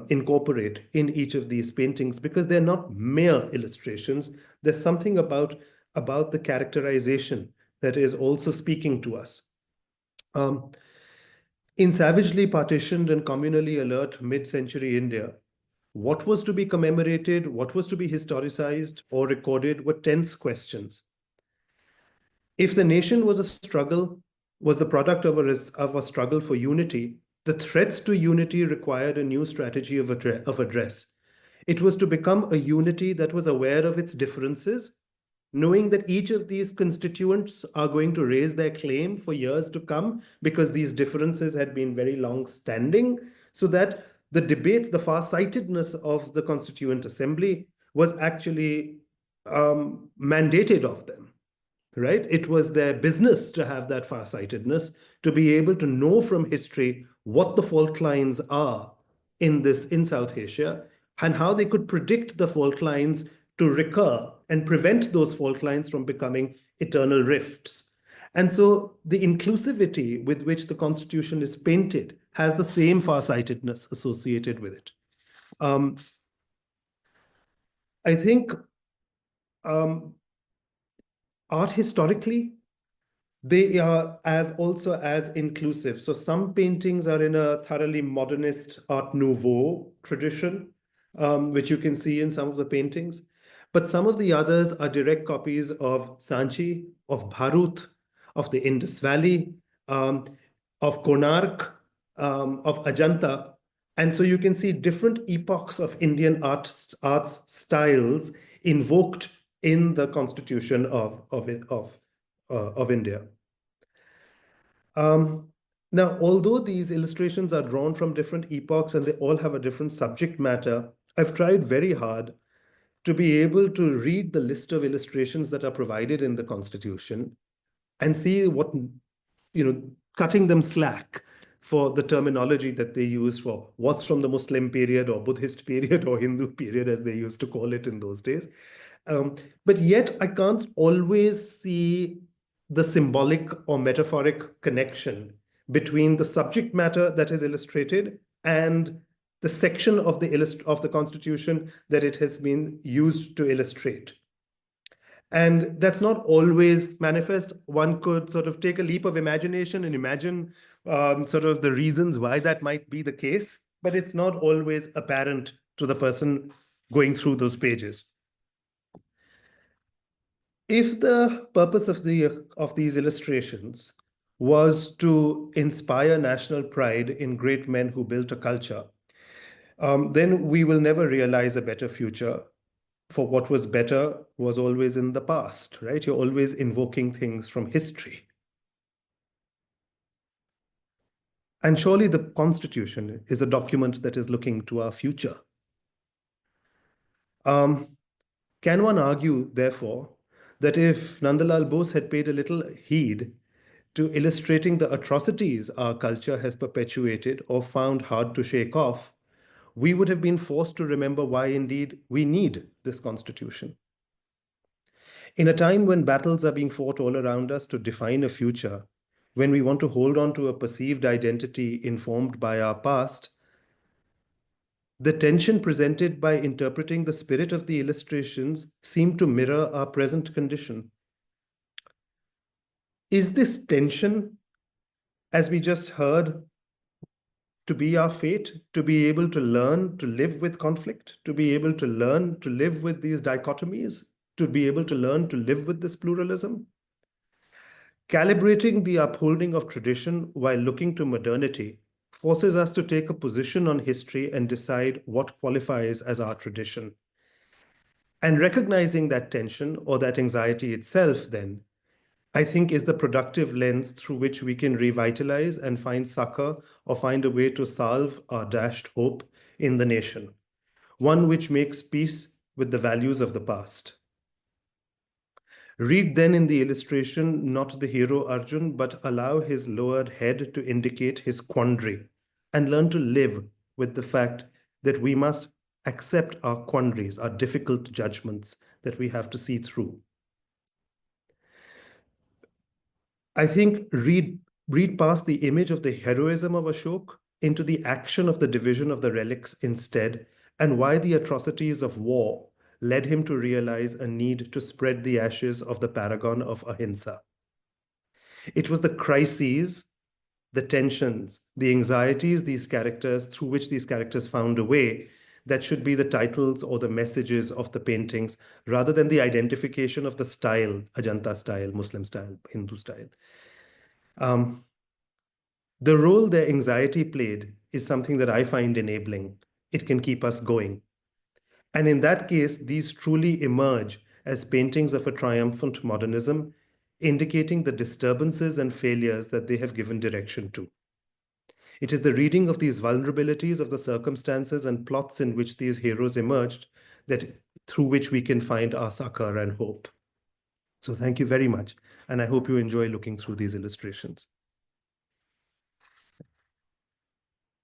incorporate in each of these paintings, because they're not mere illustrations. There's something about the characterization that is also speaking to us. In savagely partitioned and communally alert mid-century India, what was to be commemorated, what was to be historicized or recorded were tense questions. If the nation was the product of a struggle for unity, the threats to unity required a new strategy of address. It was to become a unity that was aware of its differences, knowing that each of these constituents are going to raise their claim for years to come because these differences had been very long-standing, so that the debates, the far-sightedness of the Constituent Assembly was actually mandated of them, right? It was their business to have that far-sightedness, to be able to know from history what the fault lines are in South Asia and how they could predict the fault lines to recur and prevent those fault lines from becoming eternal rifts. And so the inclusivity with which the Constitution is painted has the same farsightedness associated with it. I think art historically, they are also as inclusive. So some paintings are in a thoroughly modernist Art Nouveau tradition, which you can see in some of the paintings. But some of the others are direct copies of Sanchi, of Bharut, of the Indus Valley, of Konark, of Ajanta. And so you can see different epochs of Indian arts styles invoked in the constitution of India. Now, although these illustrations are drawn from different epochs and they all have a different subject matter, I've tried very hard to be able to read the list of illustrations that are provided in the Constitution and see what, cutting them slack for the terminology that they use for what's from the Muslim period or Buddhist period or Hindu period, as they used to call it in those days. But yet I can't always see the symbolic or metaphoric connection between the subject matter that is illustrated and the section of the Constitution that it has been used to illustrate. And that's not always manifest. One could sort of take a leap of imagination and imagine sort of the reasons why that might be the case, but it's not always apparent to the person going through those pages. If the purpose of these illustrations was to inspire national pride in great men who built a culture, then we will never realize a better future. For what was better was always in the past, right? You're always invoking things from history. And surely the Constitution is a document that is looking to our future. Can one argue, therefore, that if Nandalal Bose had paid a little heed to illustrating the atrocities our culture has perpetuated or found hard to shake off, we would have been forced to remember why indeed we need this Constitution? In a time when battles are being fought all around us to define a future, when we want to hold on to a perceived identity informed by our past, the tension presented by interpreting the spirit of the illustrations seemed to mirror our present condition. Is this tension, as we just heard, to be our fate, to be able to learn to live with conflict, to be able to learn to live with these dichotomies, to be able to learn to live with this pluralism? Calibrating the upholding of tradition while looking to modernity forces us to take a position on history and decide what qualifies as our tradition. And recognizing that tension or that anxiety itself, then, I think is the productive lens through which we can revitalize and find succor or find a way to salve our dashed hope in the nation, one which makes peace with the values of the past. Read then in the illustration not the hero Arjun, but allow his lowered head to indicate his quandary, and learn to live with the fact that we must accept our quandaries, our difficult judgments that we have to see through. I think read past the image of the heroism of Ashok into the action of the division of the relics instead, and why the atrocities of war led him to realize a need to spread the ashes of the paragon of ahimsa. It was the crises, the tensions, the anxieties through which these characters found a way that should be the titles or the messages of the paintings, rather than the identification of the style, Ajanta style, Muslim style, Hindu style. The role their anxiety played is something that I find enabling. It can keep us going. And in that case, these truly emerge as paintings of a triumphant modernism, indicating the disturbances and failures that they have given direction to. It is the reading of these vulnerabilities of the circumstances and plots in which these heroes emerged through which we can find our succor and hope. So thank you very much. And I hope you enjoy looking through these illustrations.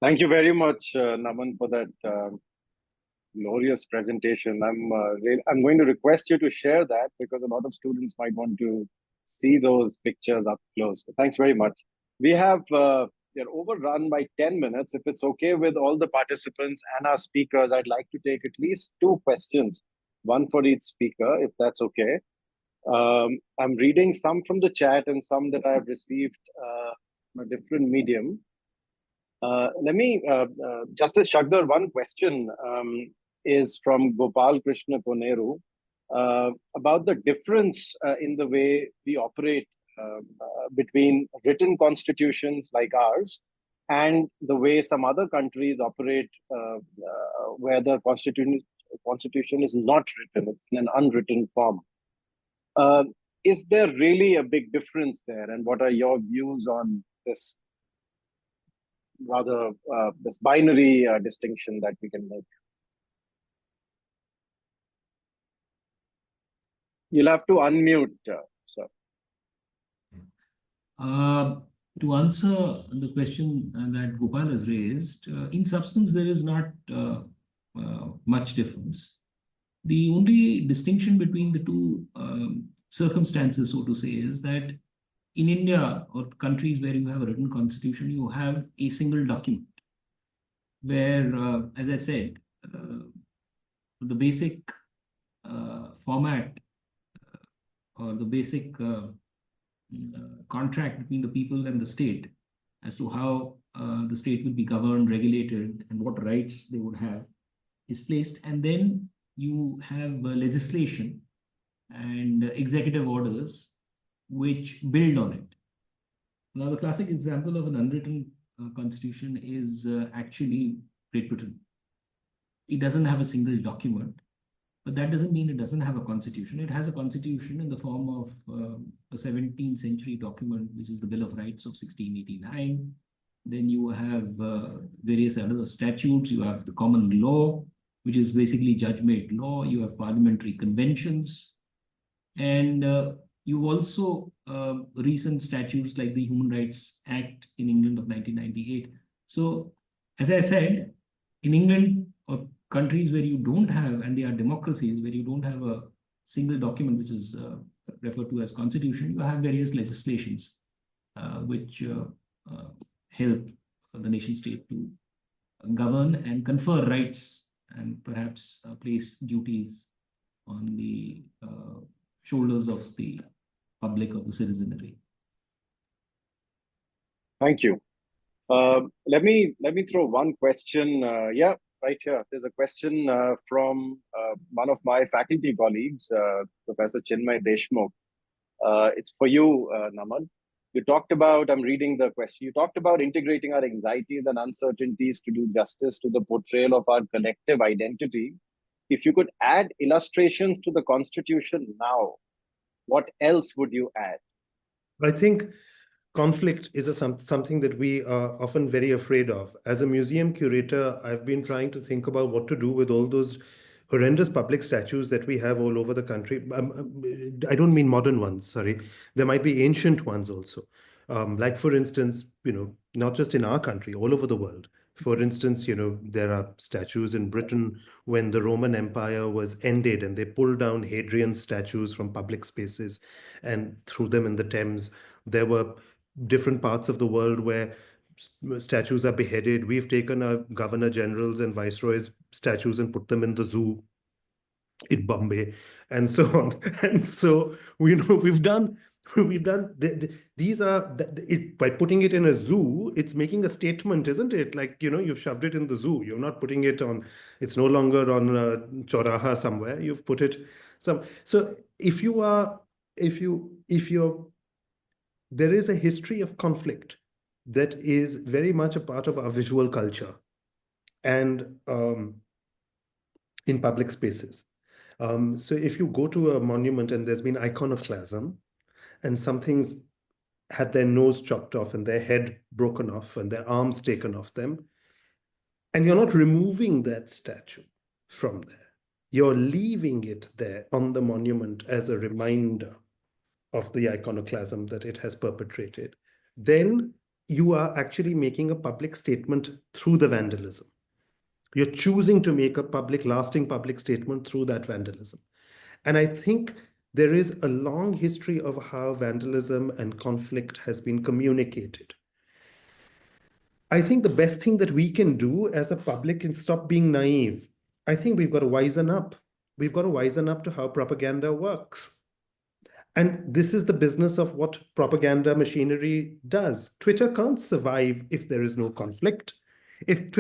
Thank you very much, Naman, for that glorious presentation. I'm going to request you to share that because a lot of students might want to see those pictures up close. So thanks very much. We're overrun by 10 minutes. If it's okay with all the participants and our speakers, I'd like to take at least 2 questions, one for each speaker, if that's okay. I'm reading some from the chat and some that I've received on a different medium. Justice Shakdher, one question is from Gopal Krishna Koneru about the difference in the way we operate between written constitutions like ours and the way some other countries operate where the constitution is not written, it's in an unwritten form. Is there really a big difference there? And what are your views on this this binary distinction that we can make? You'll have to unmute, sir. To answer the question that Gopal has raised, in substance, there is not much difference. The only distinction between the two circumstances, so to say, is that in India or countries where you have a written constitution, you have a single document where, as I said, the basic format or the basic contract between the people and the state as to how the state will be governed, regulated, and what rights they would have is placed. And then you have legislation and executive orders which build on it. Now, the classic example of an unwritten constitution is actually Great Britain. It doesn't have a single document, but that doesn't mean it doesn't have a constitution. It has a constitution in the form of a 17th century document, which is the Bill of Rights of 1689, Then you have various other statutes. You have the common law, which is basically judge-made law. You have parliamentary conventions. And you've also recent statutes like the Human Rights Act in England of 1998. So, as I said, in England or countries where you don't have, and they are democracies, where you don't have a single document which is referred to as constitution, you have various legislations which help the nation state to govern and confer rights and perhaps place duties on the shoulders of the public, of the citizenry. Thank you. Let me throw one question. Yeah, right here. There's a question from one of my faculty colleagues, Professor Chinmay Deshmukh. It's for you, Naman. You talked about, I'm reading the question, you talked about integrating our anxieties and uncertainties to do justice to the portrayal of our collective identity. If you could add illustrations to the Constitution now, what else would you add? I think conflict is something that we are often very afraid of. As a museum curator, I've been trying to think about what to do with all those horrendous public statues that we have all over the country. I don't mean modern ones, sorry. There might be ancient ones also. Like, for instance, not just in our country, all over the world. For instance, there are statues in Britain when the Roman Empire was ended and they pulled down Hadrian statues from public spaces and threw them in the Thames. There were different parts of the world where statues are beheaded. We've taken our governor generals and viceroys' statues and put them in the zoo in Bombay, and so on. And so we've done these are by putting it in a zoo, it's making a statement, isn't it? Like, you've shoved it in the zoo. You're not putting it on. It's no longer on a Choraha somewhere. You've put it some. So there is a history of conflict that is very much a part of our visual culture and in public spaces. So if you go to a monument and there's been iconoclasm and something's had their nose chopped off and their head broken off and their arms taken off them, and you're not removing that statue from there, you're leaving it there on the monument as a reminder of the iconoclasm that it has perpetrated, then you are actually making a public statement through the vandalism. You're choosing to make a lasting public statement through that vandalism. And I think there is a long history of how vandalism and conflict has been communicated. I think the best thing that we can do as a public is stop being naive. I think we've got to wisen up. We've got to wisen up to how propaganda works. And this is the business of what propaganda machinery does. Twitter can't survive if there is no conflict. If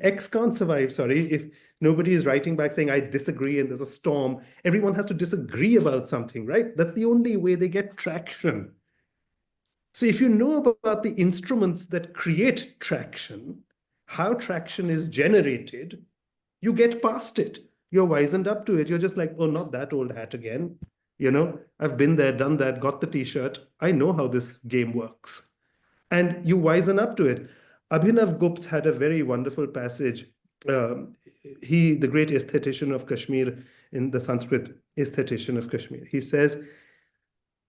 X can't survive, if nobody is writing back saying, I disagree and there's a storm, everyone has to disagree about something, right? That's the only way they get traction. So if you know about the instruments that create traction, how traction is generated, you get past it. You're wizened up to it. You're just like, oh, not that old hat again. I've been there, done that, got the t-shirt. I know how this game works. And you wisen up to it. Abhinav Gupta had a very wonderful passage. The great aesthetician of Kashmir, in the Sanskrit aesthetician of Kashmir, he says,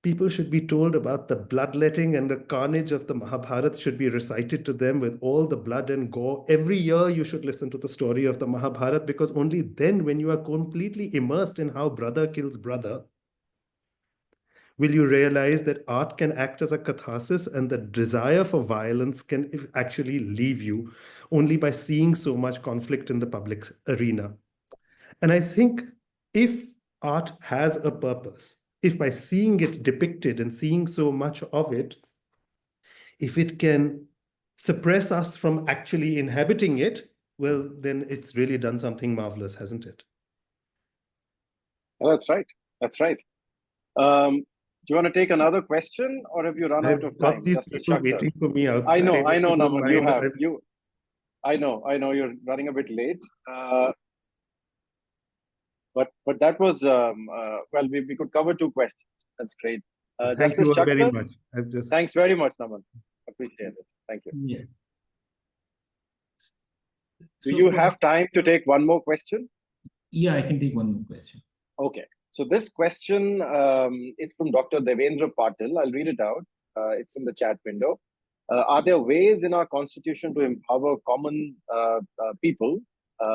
people should be told about the bloodletting and the carnage of the Mahabharata should be recited to them with all the blood and gore. Every year you should listen to the story of the Mahabharata, because only then, when you are completely immersed in how brother kills brother, will you realize that art can act as a catharsis and the desire for violence can actually leave you only by seeing so much conflict in the public arena. And I think if art has a purpose, if by seeing it depicted and seeing so much of it, if it can suppress us from actually inhabiting it, well, then it's really done something marvelous, hasn't it? Oh, that's right. That's right. Do you want to take another question, or have you run out of time? These people waiting for me outside. I know, Naman, you have. I know you're running a bit late. But that was, well, we could cover two questions. That's great. Thank you very much. Thanks very much, Naman. Appreciate it. Thank you. Yeah. Do So you have time to take one more question? Yeah, I can take one more question. Okay. So this question is from Dr. Devendra Patil. I'll read it out. It's in the chat window. Are there ways in our constitution to empower common people,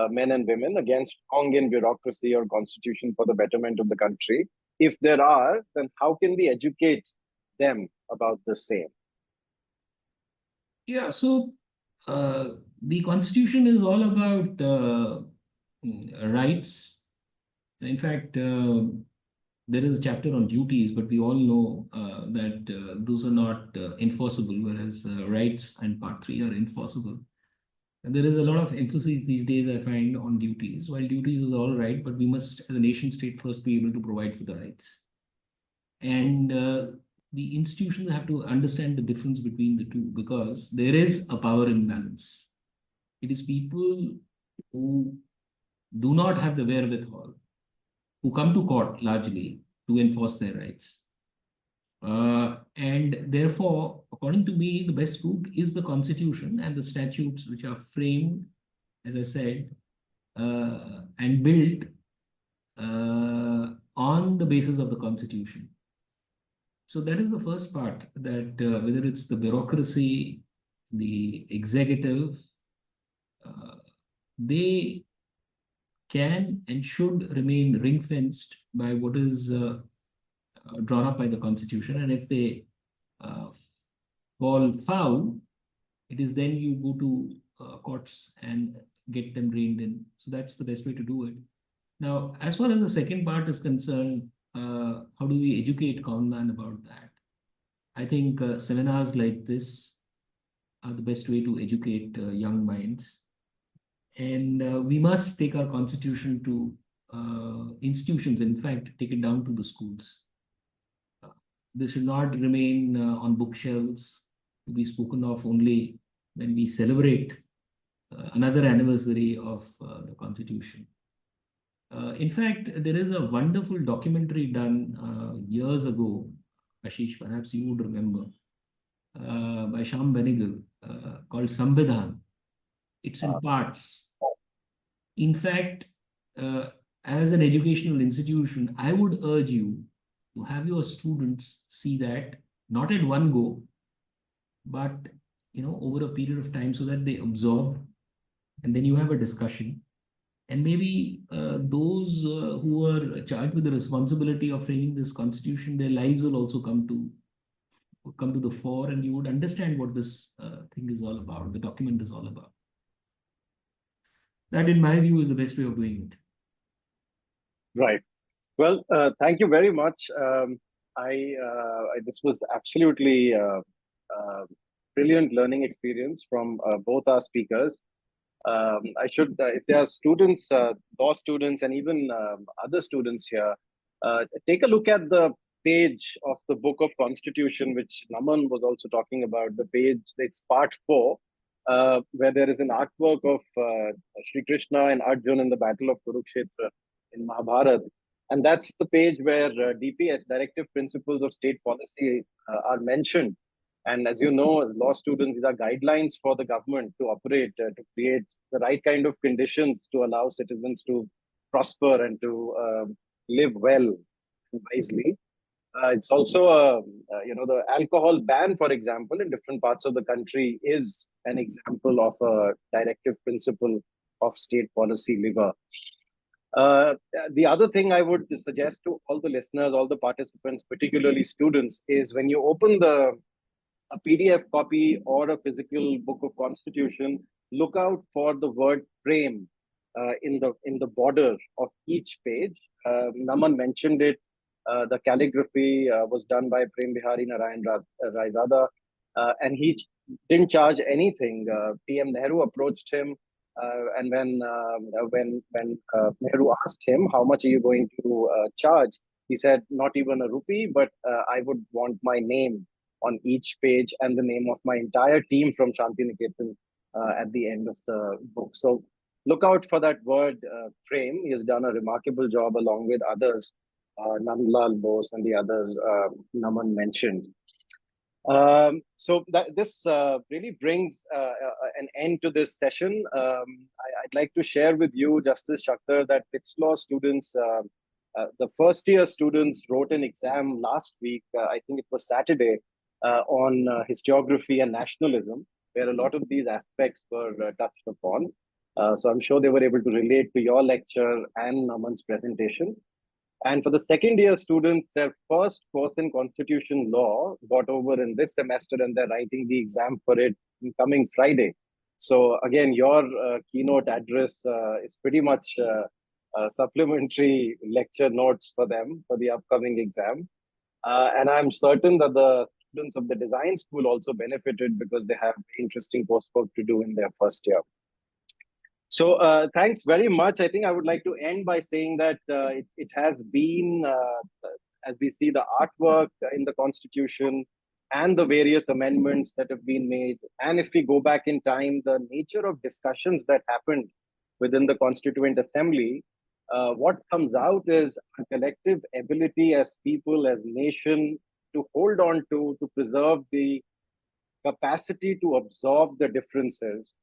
men and women, against Congan bureaucracy or constitution for the betterment of the country? If there are, then how can we educate them about the same? Yeah, so the Constitution is all about rights. In fact, there is a chapter on duties, but we all know that those are not enforceable, whereas rights and Part 3 are enforceable. And there is a lot of emphasis these days, I find, on duties. While duties is all right, but we must, as a nation state, first be able to provide for the rights. And the institutions have to understand the difference between the two, because there is a power imbalance. It is people who do not have the wherewithal, who come to court largely to enforce their rights. And therefore, according to me, the best route is the Constitution and the statutes which are framed, as I said, and built on the basis of the Constitution. So that is the first part, that whether it's the bureaucracy, the executive, they can and should remain ring-fenced by what is drawn up by the Constitution. And if they fall foul, it is then you go to courts and get them reined in. So that's the best way to do it. Now, as far as the second part is concerned, how do we educate common man about that? I think seminars like this are the best way to educate young minds. And we must take our Constitution to institutions, in fact, take it down to the schools. This should not remain on bookshelves to be spoken of only when we celebrate another anniversary of the Constitution. In fact, there is a wonderful documentary done years ago, Ashish, perhaps you would remember, by Shyam Benegal, called Samvidhan. It's in parts. In fact, as an educational institution, I would urge you to have your students see that, not at one go, but over a period of time, so that they absorb, and then you have a discussion. And maybe those who are charged with the responsibility of framing this Constitution, their lives will also come to the fore, and you would understand what this thing is all about, the document is all about. That, in my view, is the best way of doing it. Right. Well, thank you very much. This was absolutely brilliant learning experience from both our speakers. If there are students, law students, and even other students here, take a look at the page of the Book of Constitution, which Naman was also talking about. The page, it's part 4, where there is an artwork of Sri Krishna and Arjun in the Battle of Kurukshetra in Mahabharata. And that's the page where DPS, Directive Principles of State Policy, are mentioned. And as you know, law students, these are guidelines for the government to operate, to create the right kind of conditions to allow citizens to prosper and to live well and wisely. It's also, the alcohol ban, for example, in different parts of the country is an example of a directive principle of state policy lever. The other thing I would suggest to all the listeners, all the participants, particularly students, is when you open a PDF copy or a physical book of Constitution, look out for the word frame in the border of each page. Naman mentioned it. The calligraphy was done by Prem Bihari Narayan Raizada, and he didn't charge anything. PM Nehru approached him, and when Nehru asked him, "How much are you going to charge?" he said, "Not even a rupee, but I would want my name on each page and the name of my entire team from Shantiniketan at the end of the book." So look out for that word frame. He has done a remarkable job along with others, Nandlal Bose and the others Naman mentioned. So this really brings an end to this session. I'd like to share with you, Justice Shakdher, that BITS Law students, the first year students wrote an exam last week, I think it was Saturday, on historiography and nationalism, where a lot of these aspects were touched upon. So I'm sure they were able to relate to your lecture and Naman's presentation. And for the second year students, their first course in constitution law got over in this semester, and they're writing the exam for it coming Friday. So again, your keynote address is pretty much supplementary lecture notes for them for the upcoming exam. And I'm certain that the students of the design school also benefited because they have interesting coursework to do in their first year. So thanks very much. I think I would like to end by saying that it has been, as we see the artwork in the Constitution and the various amendments that have been made, and if we go back in time, the nature of discussions that happened within the Constituent Assembly, what comes out is a collective ability as people, as nation, to hold on to preserve the capacity to absorb the differences,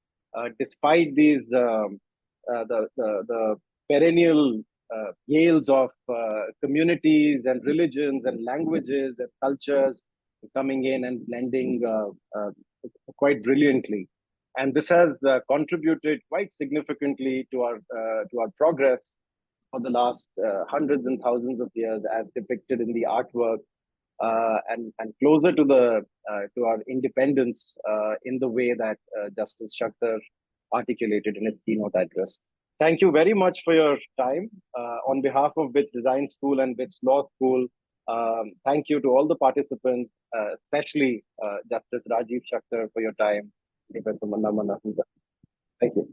despite these the perennial yells of communities and religions and languages and cultures coming in and blending quite brilliantly. And this has contributed quite significantly to our progress for the last hundreds and thousands of years, as depicted in the artwork, and closer to our independence in the way that Justice Shakdher articulated in his keynote address. Thank you very much for your time. On behalf of BITS Design School and BITS Law School, thank you to all the participants, especially Justice Rajiv Shakdher for your time. Professor Naman Ahuja. Thank you.